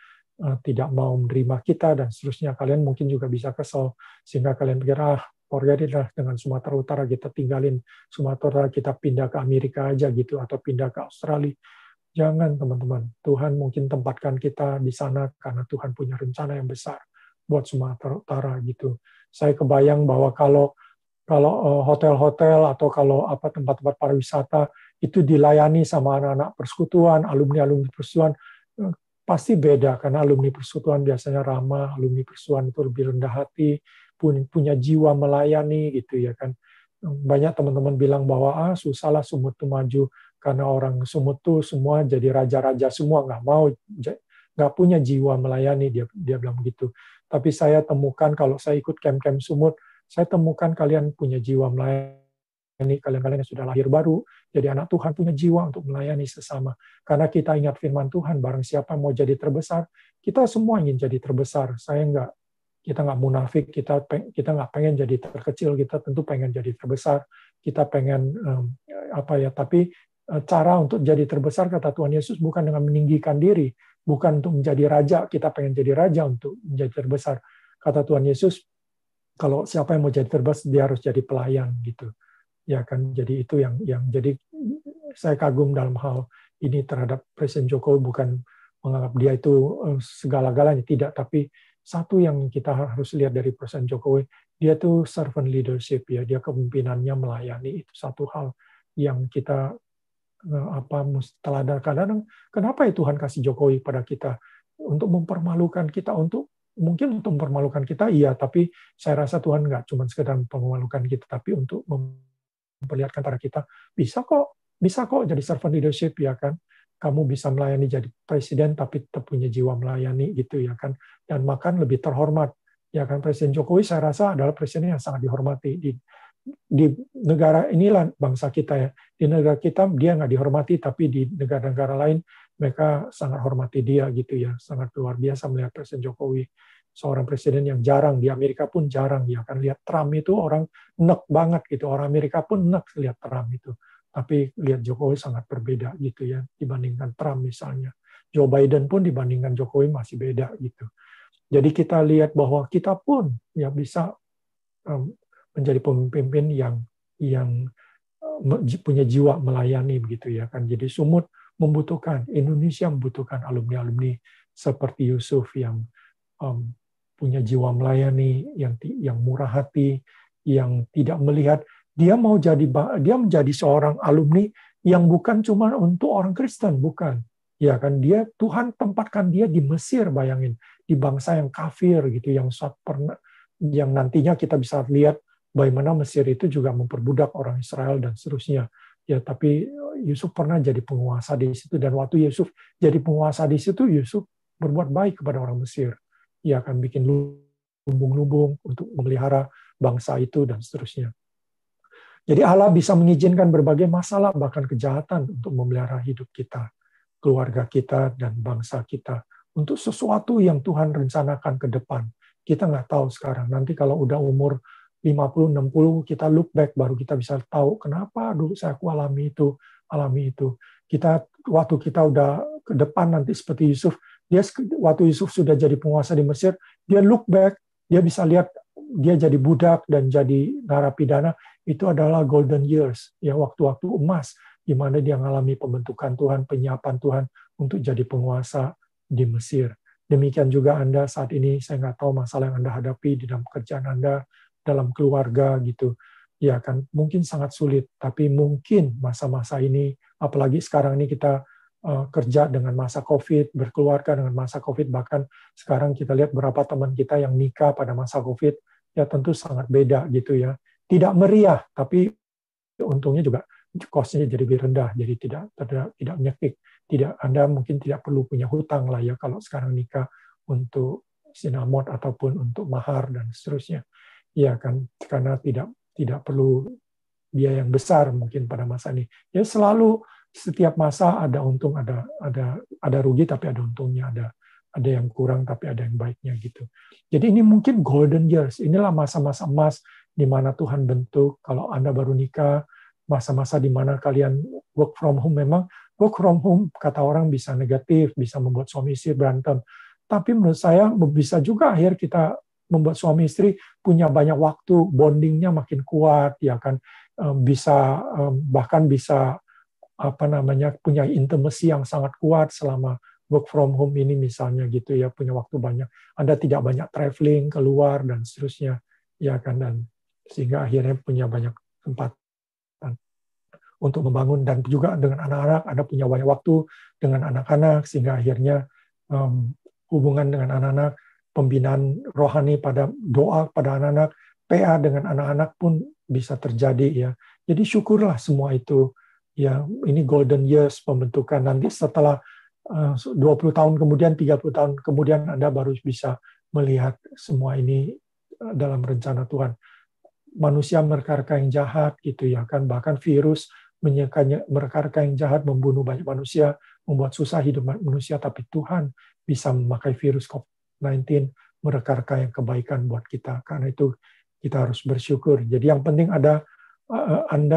C: tidak mau menerima kita, dan seterusnya. Kalian mungkin juga bisa kesel, sehingga kalian pikir, forget it lah dengan Sumatera Utara, kita tinggalin Sumatera Utara, kita pindah ke Amerika aja gitu, atau pindah ke Australia. Jangan teman-teman, Tuhan mungkin tempatkan kita di sana karena Tuhan punya rencana yang besar buat Sumatera Utara gitu. Saya kebayang bahwa kalau hotel-hotel atau kalau tempat-tempat pariwisata itu dilayani sama anak-anak persekutuan, alumni-alumni persekutuan, pasti beda, karena alumni persekutuan biasanya ramah, alumni persekutuan itu lebih rendah hati, punya jiwa melayani gitu ya kan. Banyak teman-teman bilang bahwa susahlah Sumut tuh maju karena orang Sumut tuh semua jadi raja-raja semua, nggak punya jiwa melayani, dia bilang begitu. Tapi saya temukan kalau saya ikut camp-camp Sumut, saya temukan kalian punya jiwa melayani. Kalian yang sudah lahir baru, jadi anak Tuhan punya jiwa untuk melayani sesama. Karena kita ingat firman Tuhan, barang siapa mau jadi terbesar, kita semua ingin jadi terbesar. Kita nggak munafik, kita nggak pengen jadi terkecil, kita tentu pengen jadi terbesar. Kita pengen tapi cara untuk jadi terbesar, kata Tuhan Yesus, bukan dengan meninggikan diri, bukan untuk menjadi raja, kita pengen jadi raja untuk menjadi terbesar. Kata Tuhan Yesus, kalau siapa yang mau jadi terbesar, dia harus jadi pelayan gitu. Ya kan, jadi itu yang jadi saya kagum dalam hal ini terhadap Presiden Jokowi, bukan menganggap dia itu segala-galanya, tidak, tapi satu yang kita harus lihat dari Presiden Jokowi, dia tuh servant leadership ya, dia kepemimpinannya melayani, itu satu hal yang kita teladan. Kadang kenapa ya Tuhan kasih Jokowi pada kita untuk mempermalukan kita, mungkin untuk mempermalukan kita, iya, tapi saya rasa Tuhan nggak cuma sekedar mempermalukan kita, tapi untuk memperlihatkan pada kita bisa kok jadi servant leadership ya kan. Kamu bisa melayani jadi presiden tapi tetap punya jiwa melayani gitu ya kan, dan makan lebih terhormat ya kan. Presiden Jokowi saya rasa adalah presiden yang sangat dihormati di negara inilah, bangsa kita ya. Di negara kita dia nggak dihormati, tapi di negara-negara lain mereka sangat hormati dia gitu ya. Sangat luar biasa melihat Presiden Jokowi, seorang presiden yang jarang, di Amerika pun jarang ya kan. Lihat Trump itu orang nek banget gitu, orang Amerika pun nek lihat Trump itu. Tapi lihat Jokowi sangat berbeda gitu ya dibandingkan Trump misalnya. Joe Biden pun dibandingkan Jokowi masih beda gitu. Jadi kita lihat bahwa kita pun ya bisa menjadi pemimpin yang punya jiwa melayani begitu ya kan. Jadi Sumut membutuhkan, Indonesia membutuhkan alumni-alumni seperti Yusuf yang punya jiwa melayani, yang murah hati, yang tidak melihat dia menjadi seorang alumni yang bukan cuma untuk orang Kristen, bukan. Ya kan, Tuhan tempatkan dia di Mesir, bayangin, di bangsa yang kafir gitu, yang nantinya kita bisa lihat bagaimana Mesir itu juga memperbudak orang Israel dan seterusnya. Ya, tapi Yusuf pernah jadi penguasa di situ, dan waktu Yusuf jadi penguasa di situ, Yusuf berbuat baik kepada orang Mesir. Ya, akan bikin lumbung-lumbung untuk memelihara bangsa itu dan seterusnya. Jadi Allah bisa mengizinkan berbagai masalah, bahkan kejahatan untuk memelihara hidup kita, keluarga kita, dan bangsa kita. Untuk sesuatu yang Tuhan rencanakan ke depan. Kita nggak tahu sekarang. Nanti kalau udah umur 50, 60, kita look back, baru kita bisa tahu kenapa dulu aku alami itu. Waktu kita udah ke depan nanti seperti Yusuf, waktu Yusuf sudah jadi penguasa di Mesir, dia look back, dia bisa lihat dia jadi budak dan jadi narapidana, itu adalah golden years, ya, waktu-waktu emas di mana dia mengalami pembentukan Tuhan, penyiapan Tuhan untuk jadi penguasa di Mesir. Demikian juga Anda saat ini, saya nggak tahu masalah yang Anda hadapi di dalam pekerjaan Anda, dalam keluarga gitu. Ya kan, mungkin sangat sulit, tapi mungkin masa-masa ini, apalagi sekarang ini kita kerja dengan masa COVID, berkeluarga dengan masa COVID, bahkan sekarang kita lihat berapa teman kita yang nikah pada masa COVID, ya tentu sangat beda gitu ya. Tidak meriah, tapi untungnya juga cost-nya jadi lebih rendah, jadi tidak menyekik. Anda mungkin tidak perlu punya hutang lah ya kalau sekarang nikah untuk sinamot ataupun untuk mahar dan seterusnya. Ya kan, karena tidak perlu biaya yang besar mungkin pada masa ini. Ya selalu setiap masa ada untung, ada rugi, tapi ada untungnya, ada yang kurang tapi ada yang baiknya gitu. Jadi ini mungkin golden years. Inilah masa-masa emas di mana Tuhan bentuk. Kalau Anda baru nikah, masa-masa di mana kalian work from home, memang work from home kata orang bisa negatif, bisa membuat suami istri berantem. Tapi menurut saya bisa juga akhir kita membuat suami istri punya banyak waktu, bondingnya makin kuat, ya kan, bahkan bisa punya intimacy yang sangat kuat selama work from home ini misalnya gitu ya, punya waktu banyak. Anda tidak banyak traveling keluar dan seterusnya, ya kan, dan sehingga akhirnya punya banyak kesempatan untuk membangun, dan juga dengan anak-anak Anda punya banyak waktu dengan anak-anak sehingga akhirnya hubungan dengan anak-anak, pembinaan rohani pada doa pada anak-anak, PA dengan anak-anak pun bisa terjadi ya. Jadi syukurlah semua itu. Ya, ini golden years pembentukan. Nanti setelah 20 tahun kemudian, 30 tahun kemudian Anda baru bisa melihat semua ini dalam rencana Tuhan. Manusia merekarka yang jahat gitu ya kan, bahkan virus merekarka yang jahat, membunuh banyak manusia, membuat susah hidup manusia, tapi Tuhan bisa memakai virus COVID-19 merekarka yang kebaikan buat kita. Karena itu kita harus bersyukur. Jadi yang penting Anda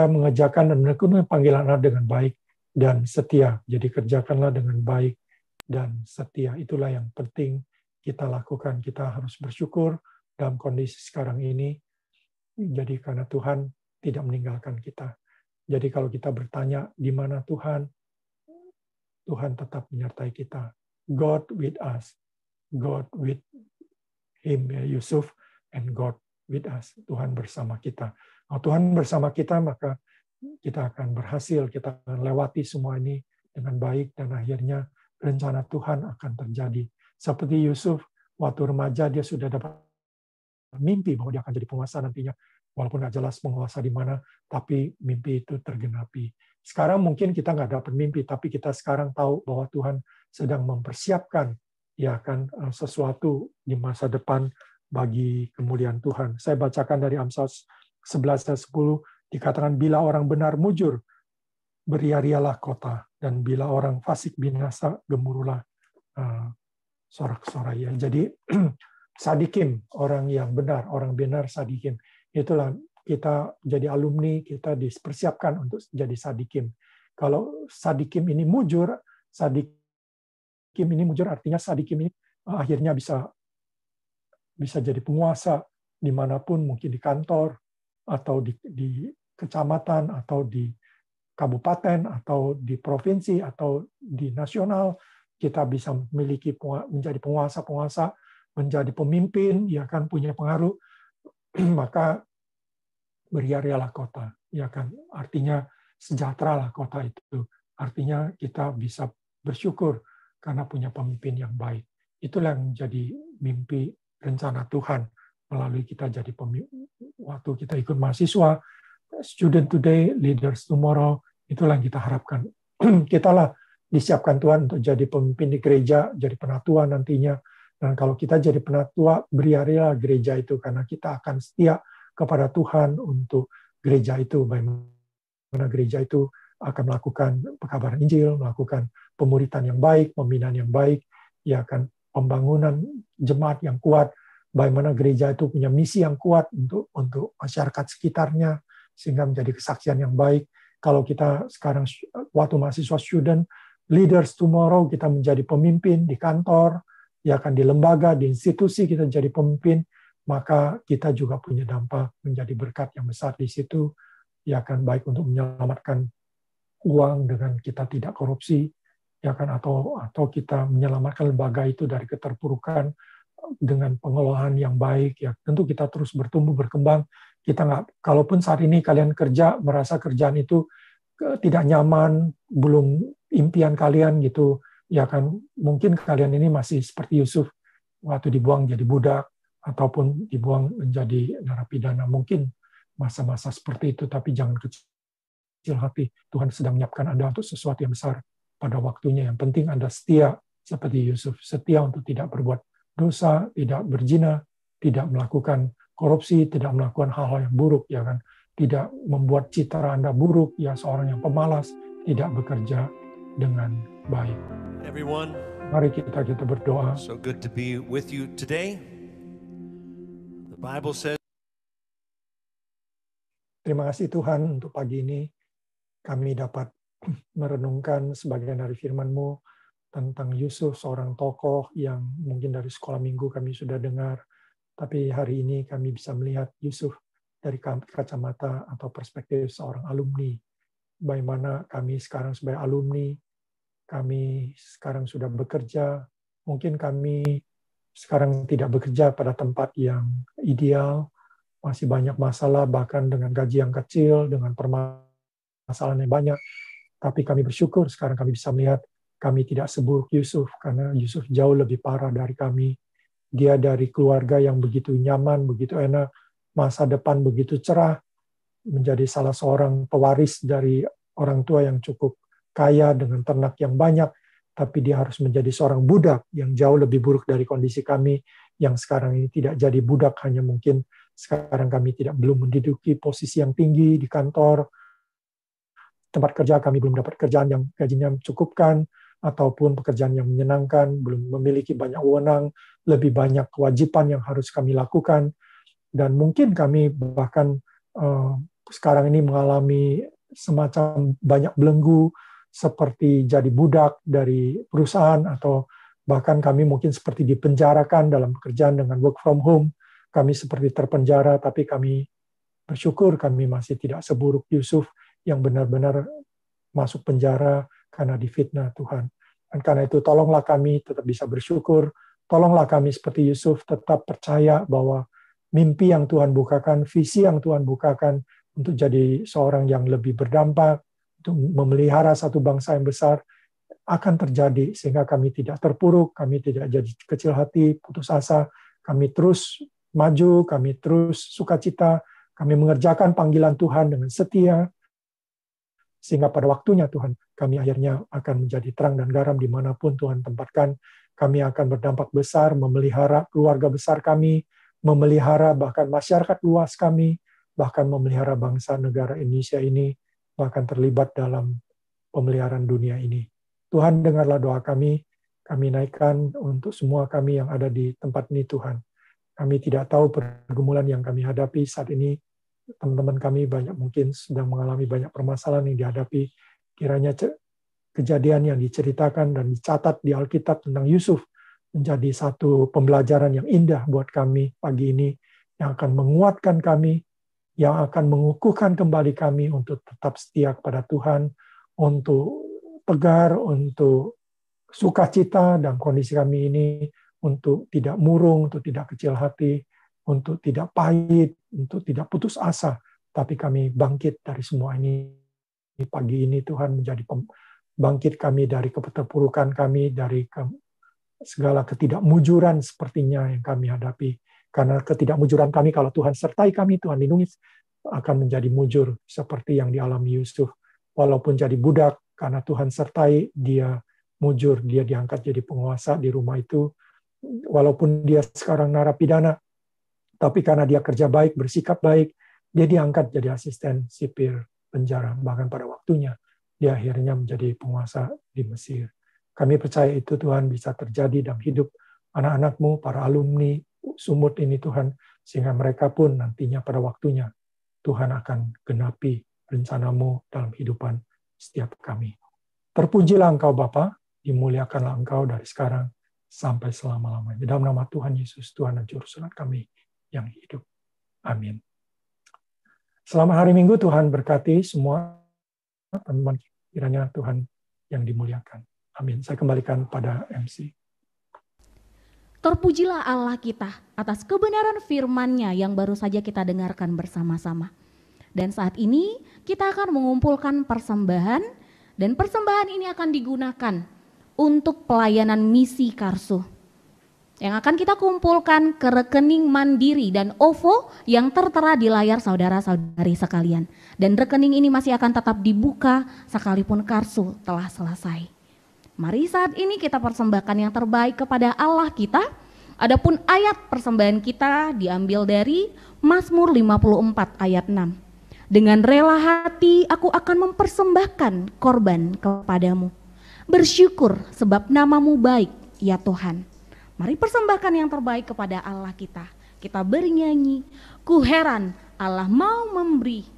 C: mengerjakan dan menekuni panggilan Anda dengan baik dan setia. Jadi kerjakanlah dengan baik dan setia. Itulah yang penting kita lakukan. Kita harus bersyukur dalam kondisi sekarang ini. Jadi karena Tuhan tidak meninggalkan kita. Jadi kalau kita bertanya di mana Tuhan, Tuhan tetap menyertai kita. God with us. God with him, Yusuf, and God with us. Tuhan bersama kita. Kalau Tuhan bersama kita, maka kita akan berhasil, kita akan lewati semua ini dengan baik, dan akhirnya rencana Tuhan akan terjadi. Seperti Yusuf, waktu remaja dia sudah dapat mimpi bahwa dia akan jadi penguasa nantinya, walaupun nggak jelas penguasa di mana, tapi mimpi itu tergenapi. Sekarang mungkin kita nggak dapat mimpi, tapi kita sekarang tahu bahwa Tuhan sedang mempersiapkan ya kan sesuatu di masa depan bagi kemuliaan Tuhan. Saya bacakan dari Amsal 11 ayat 10, dikatakan bila orang benar mujur, beria-rialah kota, dan bila orang fasik binasa, gemuruhlah sorak-sorai. Jadi sadikim, orang yang benar, orang benar sadikim. Itulah kita jadi alumni, kita dipersiapkan untuk jadi sadikim. Kalau sadikim ini mujur, artinya sadikim ini akhirnya bisa jadi penguasa dimanapun, mungkin di kantor, atau di kecamatan, atau di kabupaten, atau di provinsi, atau di nasional. Kita bisa menjadi penguasa-penguasa menjadi pemimpin, ya kan, punya pengaruh, maka berhiarialah kota, ya kan. Artinya sejahteralah kota itu. Artinya kita bisa bersyukur karena punya pemimpin yang baik. Itulah yang menjadi mimpi rencana Tuhan melalui kita jadi pemimpin. Waktu kita ikut mahasiswa, student today, leaders tomorrow, itulah yang kita harapkan. Kitalah disiapkan Tuhan untuk jadi pemimpin di gereja, jadi penatua nantinya. Dan kalau kita jadi penatua, beriarilah gereja itu, karena kita akan setia kepada Tuhan untuk gereja itu. Bagaimana gereja itu akan melakukan pekabaran Injil, melakukan pemuritan yang baik, pembinaan yang baik, ya akan pembangunan jemaat yang kuat, bagaimana gereja itu punya misi yang kuat untuk masyarakat sekitarnya, sehingga menjadi kesaksian yang baik. Kalau kita sekarang waktu mahasiswa student, leaders tomorrow, kita menjadi pemimpin di kantor, ya kan, di lembaga, di institusi kita jadi pemimpin, maka kita juga punya dampak menjadi berkat yang besar di situ, ya kan, baik untuk menyelamatkan uang dengan kita tidak korupsi, ya kan, atau kita menyelamatkan lembaga itu dari keterpurukan dengan pengelolaan yang baik, ya tentu kita terus bertumbuh berkembang. Kita nggak, kalaupun saat ini kalian kerja merasa kerjaan itu tidak nyaman, belum impian kalian gitu, ya kan, mungkin kalian ini masih seperti Yusuf waktu dibuang jadi budak ataupun dibuang menjadi narapidana, mungkin masa-masa seperti itu, tapi jangan kecil hati. Tuhan sedang menyiapkan Anda untuk sesuatu yang besar pada waktunya. Yang penting Anda setia seperti Yusuf, setia untuk tidak berbuat dosa, tidak berzina, tidak melakukan korupsi, tidak melakukan hal-hal yang buruk, ya kan, tidak membuat citra Anda buruk, ya seorang yang pemalas, tidak bekerja dengan baik.
G: Everyone,
C: Mari kita berdoa.
G: so good to be with you today. The Bible says,
C: Terima kasih Tuhan untuk pagi ini kami dapat merenungkan sebagian dari firman-Mu tentang Yusuf, seorang tokoh yang mungkin dari sekolah minggu kami sudah dengar, tapi hari ini kami bisa melihat Yusuf dari kacamata atau perspektif seorang alumni. Bagaimana kami sekarang sebagai alumni, kami sekarang sudah bekerja, mungkin kami sekarang tidak bekerja pada tempat yang ideal, masih banyak masalah, bahkan dengan gaji yang kecil, dengan permasalahan yang banyak, tapi kami bersyukur sekarang kami bisa melihat kami tidak seburuk Yusuf, karena Yusuf jauh lebih parah dari kami. Dia dari keluarga yang begitu nyaman, begitu enak, masa depan begitu cerah, menjadi salah seorang pewaris dari orang tua yang cukup kaya dengan ternak yang banyak, tapi dia harus menjadi seorang budak yang jauh lebih buruk dari kondisi kami yang sekarang ini tidak jadi budak, hanya mungkin sekarang kami belum menduduki posisi yang tinggi di kantor, tempat kerja kami belum dapat kerjaan yang gajinya mencukupkan, ataupun pekerjaan yang menyenangkan, belum memiliki banyak wewenang, lebih banyak kewajiban yang harus kami lakukan, dan mungkin kami bahkan sekarang ini mengalami semacam banyak belenggu, seperti jadi budak dari perusahaan, atau bahkan kami mungkin seperti dipenjarakan dalam pekerjaan dengan work from home, kami seperti terpenjara, tapi kami bersyukur kami masih tidak seburuk Yusuf yang benar-benar masuk penjara karena difitnah Tuhan. Dan karena itu tolonglah kami tetap bisa bersyukur, tolonglah kami seperti Yusuf tetap percaya bahwa mimpi yang Tuhan bukakan, visi yang Tuhan bukakan untuk jadi seorang yang lebih berdampak, untuk memelihara satu bangsa yang besar, akan terjadi, sehingga kami tidak terpuruk, kami tidak jadi kecil hati, putus asa, kami terus maju, kami terus sukacita, kami mengerjakan panggilan Tuhan dengan setia, sehingga pada waktunya Tuhan, kami akhirnya akan menjadi terang dan garam dimanapun Tuhan tempatkan. Kami akan berdampak besar, memelihara keluarga besar kami, memelihara bahkan masyarakat luas kami, bahkan memelihara bangsa negara Indonesia ini, bahkan terlibat dalam pemeliharaan dunia ini. Tuhan, dengarlah doa kami naikkan untuk semua kami yang ada di tempat ini Tuhan. Kami tidak tahu pergumulan yang kami hadapi saat ini. Teman-teman kami banyak mungkin sedang mengalami banyak permasalahan yang dihadapi. Kiranya kejadian yang diceritakan dan dicatat di Alkitab tentang Yusuf menjadi satu pembelajaran yang indah buat kami pagi ini, yang akan menguatkan kami, yang akan mengukuhkan kembali kami untuk tetap setia kepada Tuhan, untuk tegar, untuk sukacita dalam kondisi kami ini, untuk tidak murung, untuk tidak kecil hati, untuk tidak pahit, untuk tidak putus asa. Tapi kami bangkit dari semua ini. Pagi ini Tuhan menjadi bangkit kami dari keterpurukan kami, dari segala ketidakmujuran sepertinya yang kami hadapi. Karena ketidakmujuran kami, kalau Tuhan sertai kami, Tuhan lindungi, akan menjadi mujur seperti yang dialami Yusuf. Walaupun jadi budak, karena Tuhan sertai, dia mujur, dia diangkat jadi penguasa di rumah itu. Walaupun dia sekarang narapidana, tapi karena dia kerja baik, bersikap baik, dia diangkat jadi asisten sipir penjara. Bahkan pada waktunya, dia akhirnya menjadi penguasa di Mesir. Kami percaya itu Tuhan bisa terjadi dalam hidup anak-anak-Mu, para alumni Sumut ini Tuhan, sehingga mereka pun nantinya pada waktunya Tuhan akan genapi rencana-Mu dalam kehidupan setiap kami. Terpujilah Engkau Bapa, dimuliakanlah Engkau dari sekarang sampai selama-lamanya. Dalam nama Tuhan Yesus, Tuhan dan Juru Selamat kami yang hidup. Amin. Selamat hari Minggu, Tuhan berkati semua teman-teman, kiranya Tuhan yang dimuliakan. Amin. Saya kembalikan pada MC.
A: Terpujilah Allah kita atas kebenaran firman-Nya yang baru saja kita dengarkan bersama-sama. Dan saat ini kita akan mengumpulkan persembahan, dan persembahan ini akan digunakan untuk pelayanan misi Karsu. Yang akan kita kumpulkan ke rekening Mandiri dan OVO yang tertera di layar saudara-saudari sekalian. Dan rekening ini masih akan tetap dibuka sekalipun Karsu telah selesai. Mari saat ini kita persembahkan yang terbaik kepada Allah kita. Adapun ayat persembahan kita diambil dari Mazmur 54 ayat 6. Dengan rela hati aku akan mempersembahkan korban kepadamu. Bersyukur sebab nama-Mu baik ya Tuhan. Mari persembahkan yang terbaik kepada Allah kita. Kita bernyanyi, ku heran Allah mau memberi.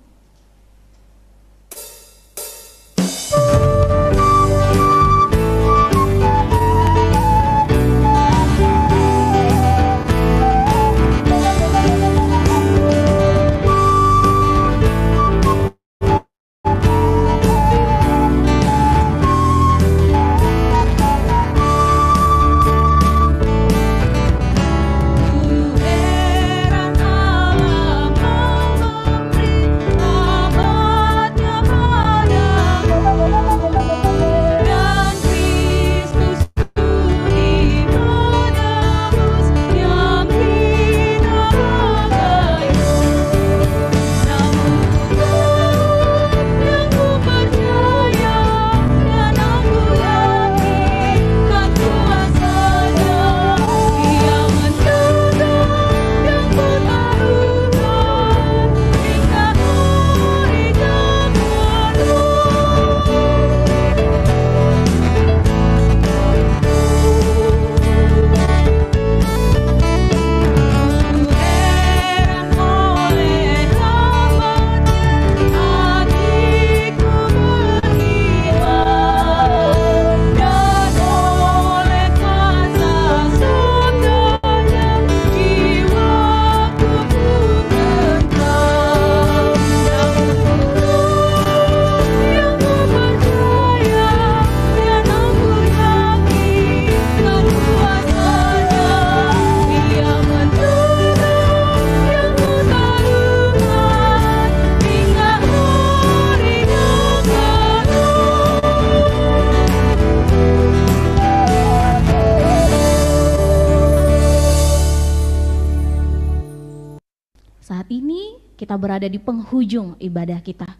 A: Saat ini kita berada di penghujung ibadah kita.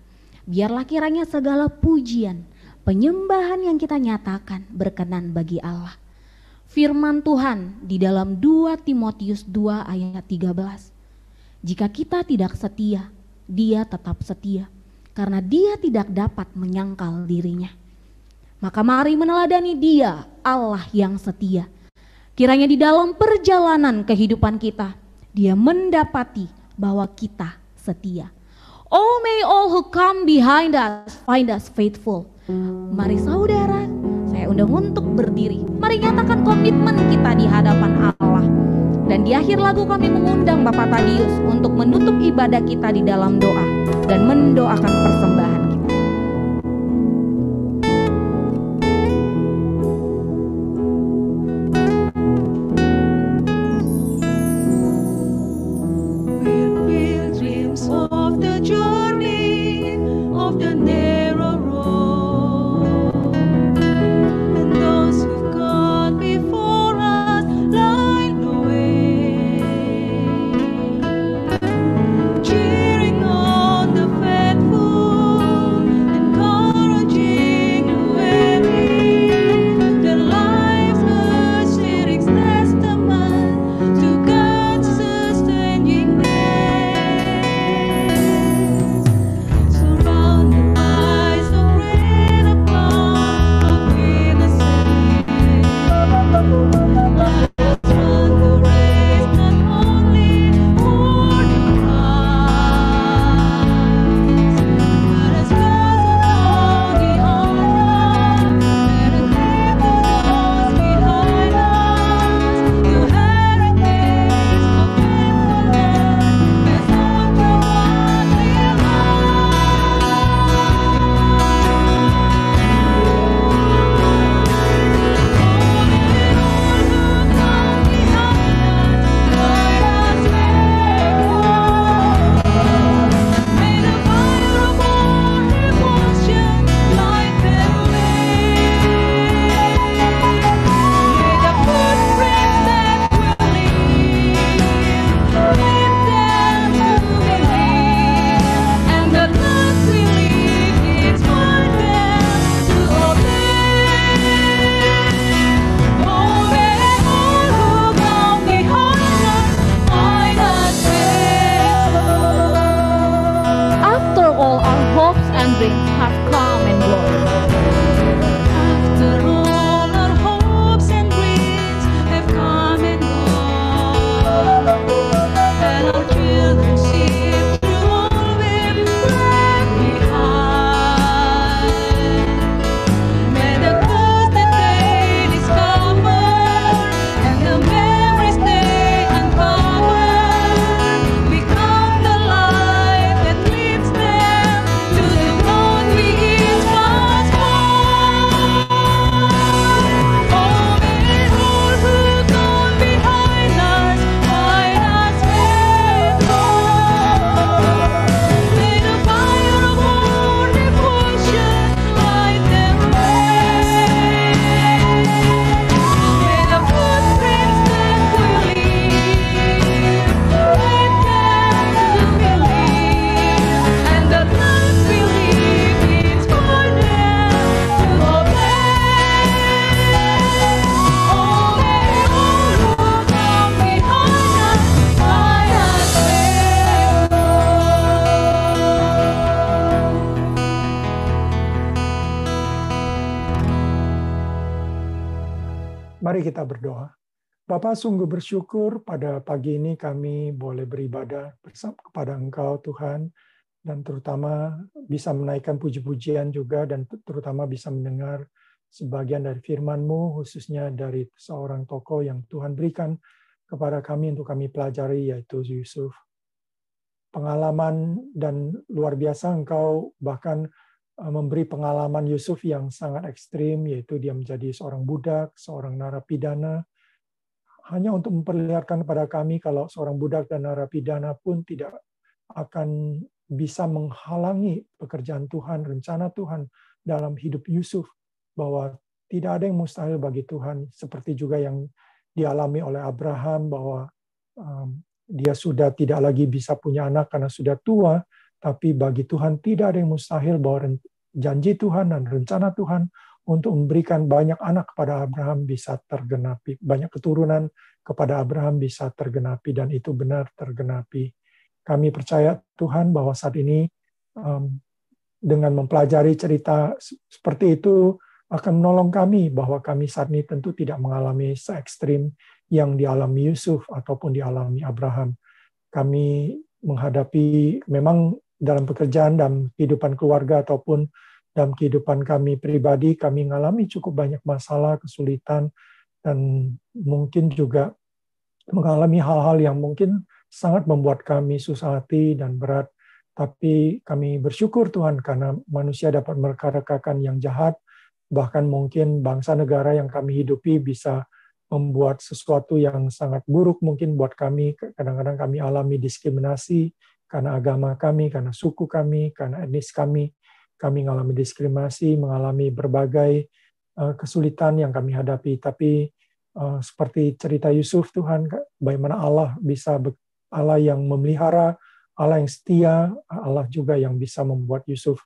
A: Biarlah kiranya segala pujian, penyembahan yang kita nyatakan berkenan bagi Allah. Firman Tuhan di dalam 2 Timotius 2 ayat 13. Jika kita tidak setia, Dia tetap setia, karena Dia tidak dapat menyangkal dirinya. Maka mari meneladani Dia, Allah yang setia. Kiranya di dalam perjalanan kehidupan kita, Dia mendapati bahwa kita setia. Oh, may all who come behind us find us faithful. Mari saudara, saya undang untuk berdiri. Mari nyatakan komitmen kita di hadapan Allah. Dan di akhir lagu kami mengundang Bapak Tadius untuk menutup ibadah kita di dalam doa dan mendoakan persembahan kita.
C: Mari kita berdoa. Bapa, sungguh bersyukur pada pagi ini kami boleh beribadah bersama kepada Engkau Tuhan, dan terutama bisa menaikkan puji-pujian juga, dan terutama bisa mendengar sebagian dari firman-Mu, khususnya dari seorang tokoh yang Tuhan berikan kepada kami untuk kami pelajari, yaitu Yusuf. Pengalaman dan luar biasa Engkau bahkan memberi pengalaman Yusuf yang sangat ekstrim, yaitu dia menjadi seorang budak, seorang narapidana, hanya untuk memperlihatkan kepada kami kalau seorang budak dan narapidana pun tidak akan bisa menghalangi pekerjaan Tuhan, rencana Tuhan dalam hidup Yusuf, bahwa tidak ada yang mustahil bagi Tuhan, seperti juga yang dialami oleh Abraham, bahwa dia sudah tidak lagi bisa punya anak karena sudah tua, tapi bagi Tuhan tidak ada yang mustahil, bahwa janji Tuhan dan rencana Tuhan untuk memberikan banyak anak kepada Abraham bisa tergenapi. Banyak keturunan kepada Abraham bisa tergenapi, dan itu benar tergenapi. Kami percaya Tuhan bahwa saat ini dengan mempelajari cerita seperti itu akan menolong kami, bahwa kami saat ini tentu tidak mengalami se-ekstrim yang dialami Yusuf ataupun dialami Abraham. Kami menghadapi memang dalam pekerjaan, dalam kehidupan keluarga, ataupun dalam kehidupan kami pribadi, kami mengalami cukup banyak masalah, kesulitan, dan mungkin juga mengalami hal-hal yang mungkin sangat membuat kami susah hati dan berat. Tapi kami bersyukur Tuhan, karena manusia dapat mereka-rekakan yang jahat, bahkan mungkin bangsa negara yang kami hidupi bisa membuat sesuatu yang sangat buruk mungkin buat kami. Kadang-kadang kami alami diskriminasi, karena agama kami, karena suku kami, karena etnis kami mengalami diskriminasi, mengalami berbagai kesulitan yang kami hadapi. Tapi seperti cerita Yusuf, Tuhan, bagaimana Allah yang memelihara, Allah yang setia, Allah juga yang bisa membuat Yusuf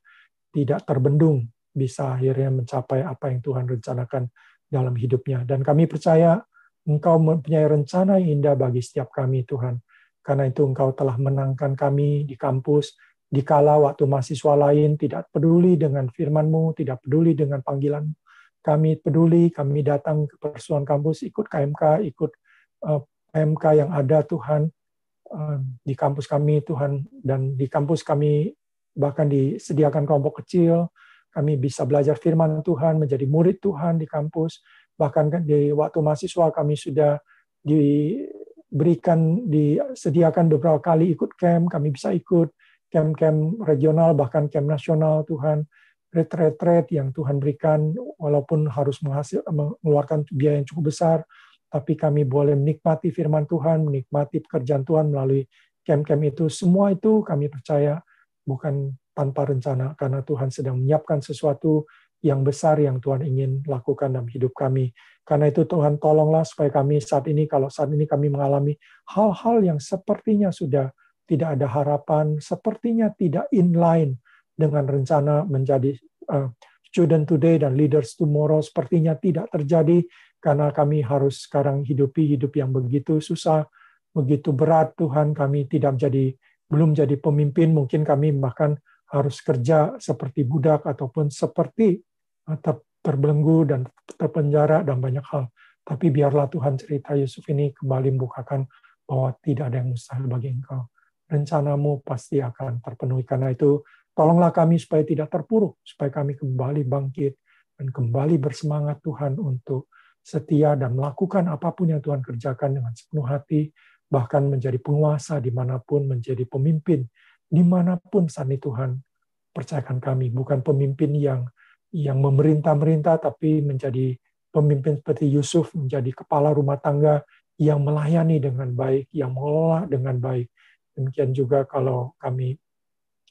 C: tidak terbendung, bisa akhirnya mencapai apa yang Tuhan rencanakan dalam hidupnya. Dan kami percaya Engkau mempunyai rencana yang indah bagi setiap kami, Tuhan. Karena itu Engkau telah menangkan kami di kampus, dikala waktu mahasiswa lain tidak peduli dengan firman-Mu, tidak peduli dengan panggilan. Kami peduli, kami datang ke persuan kampus, ikut KMK, ikut PMK yang ada, Tuhan, di kampus kami, Tuhan. Dan di kampus kami bahkan disediakan kelompok kecil, kami bisa belajar firman Tuhan, menjadi murid Tuhan di kampus. Bahkan di waktu mahasiswa kami sudah disediakan beberapa kali ikut camp, kami bisa ikut camp-camp regional, bahkan camp nasional, Tuhan, retreat yang Tuhan berikan, walaupun harus mengeluarkan biaya yang cukup besar, tapi kami boleh menikmati firman Tuhan, menikmati pekerjaan Tuhan melalui camp-camp itu. Semua itu kami percaya bukan tanpa rencana, karena Tuhan sedang menyiapkan sesuatu yang besar yang Tuhan ingin lakukan dalam hidup kami. Karena itu Tuhan tolonglah supaya kami saat ini, kalau saat ini kami mengalami hal-hal yang sepertinya sudah tidak ada harapan, sepertinya tidak inline dengan rencana menjadi student today dan leaders tomorrow, sepertinya tidak terjadi, karena kami harus sekarang hidupi hidup yang begitu susah, begitu berat, Tuhan. Kami belum jadi pemimpin, mungkin kami bahkan harus kerja seperti budak ataupun seperti terbelenggu dan terpenjara dan banyak hal. Tapi biarlah Tuhan cerita Yusuf ini kembali membukakan bahwa tidak ada yang mustahil bagi Engkau. Rencanamu pasti akan terpenuhi. Karena itu tolonglah kami supaya tidak terpuruk, supaya kami kembali bangkit dan kembali bersemangat Tuhan untuk setia dan melakukan apapun yang Tuhan kerjakan dengan sepenuh hati, bahkan menjadi penguasa dimanapun, menjadi pemimpin dimanapun saat ini. Tuhan, percayakan kami, bukan pemimpin yang memerintah-merintah, tapi menjadi pemimpin seperti Yusuf, menjadi kepala rumah tangga yang melayani dengan baik, yang mengelola dengan baik. Demikian juga kalau kami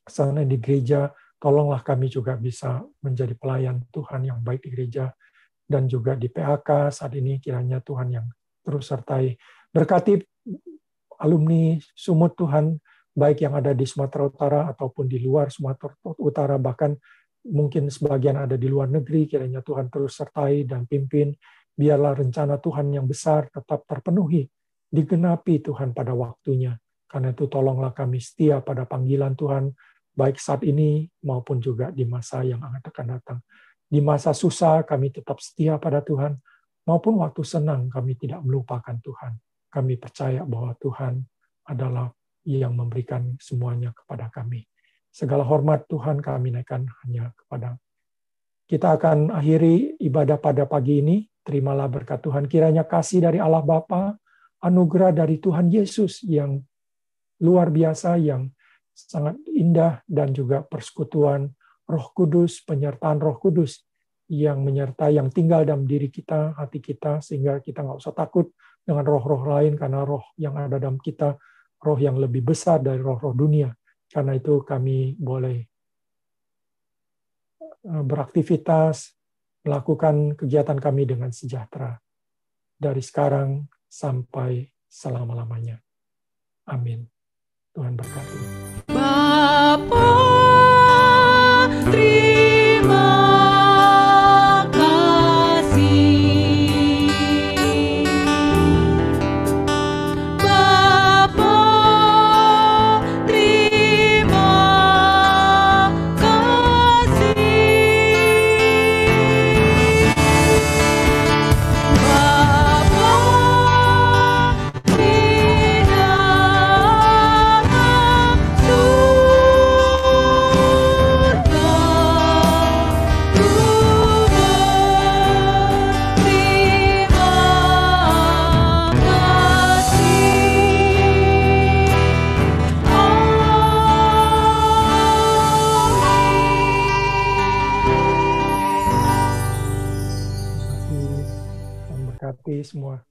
C: sana di gereja, tolonglah kami juga bisa menjadi pelayan Tuhan yang baik di gereja, dan juga di PAK saat ini kiranya Tuhan yang terus sertai. Berkati alumni Sumut Tuhan, baik yang ada di Sumatera Utara ataupun di luar Sumatera Utara, bahkan mungkin sebagian ada di luar negeri, kiranya Tuhan terus sertai dan pimpin. Biarlah rencana Tuhan yang besar tetap terpenuhi, digenapi Tuhan pada waktunya. Karena itu tolonglah kami setia pada panggilan Tuhan, baik saat ini maupun juga di masa yang akan datang. Di masa susah kami tetap setia pada Tuhan. maupun waktu senang kami tidak melupakan Tuhan. Kami percaya bahwa Tuhan adalah yang memberikan semuanya kepada kami. Segala hormat Tuhan kami naikkan hanya kepada. Kita akan akhiri ibadah pada pagi ini. Terimalah berkat Tuhan. Kiranya kasih dari Allah Bapa, anugerah dari Tuhan Yesus yang luar biasa, yang sangat indah, dan juga persekutuan Roh Kudus, penyertaan Roh Kudus yang menyertai, yang tinggal dalam diri kita, hati kita, sehingga kita nggak usah takut dengan roh-roh lain, karena roh yang ada dalam kita, roh yang lebih besar dari roh-roh dunia. Karena itu kami boleh beraktivitas, melakukan kegiatan kami dengan sejahtera dari sekarang sampai selama-lamanya. Amin. Tuhan berkati.
F: Bapa, terima kasih. Bapa, terima kasih. Bapa di dalam surga, Ku berterima kasih.
C: Tuhan berkati semua.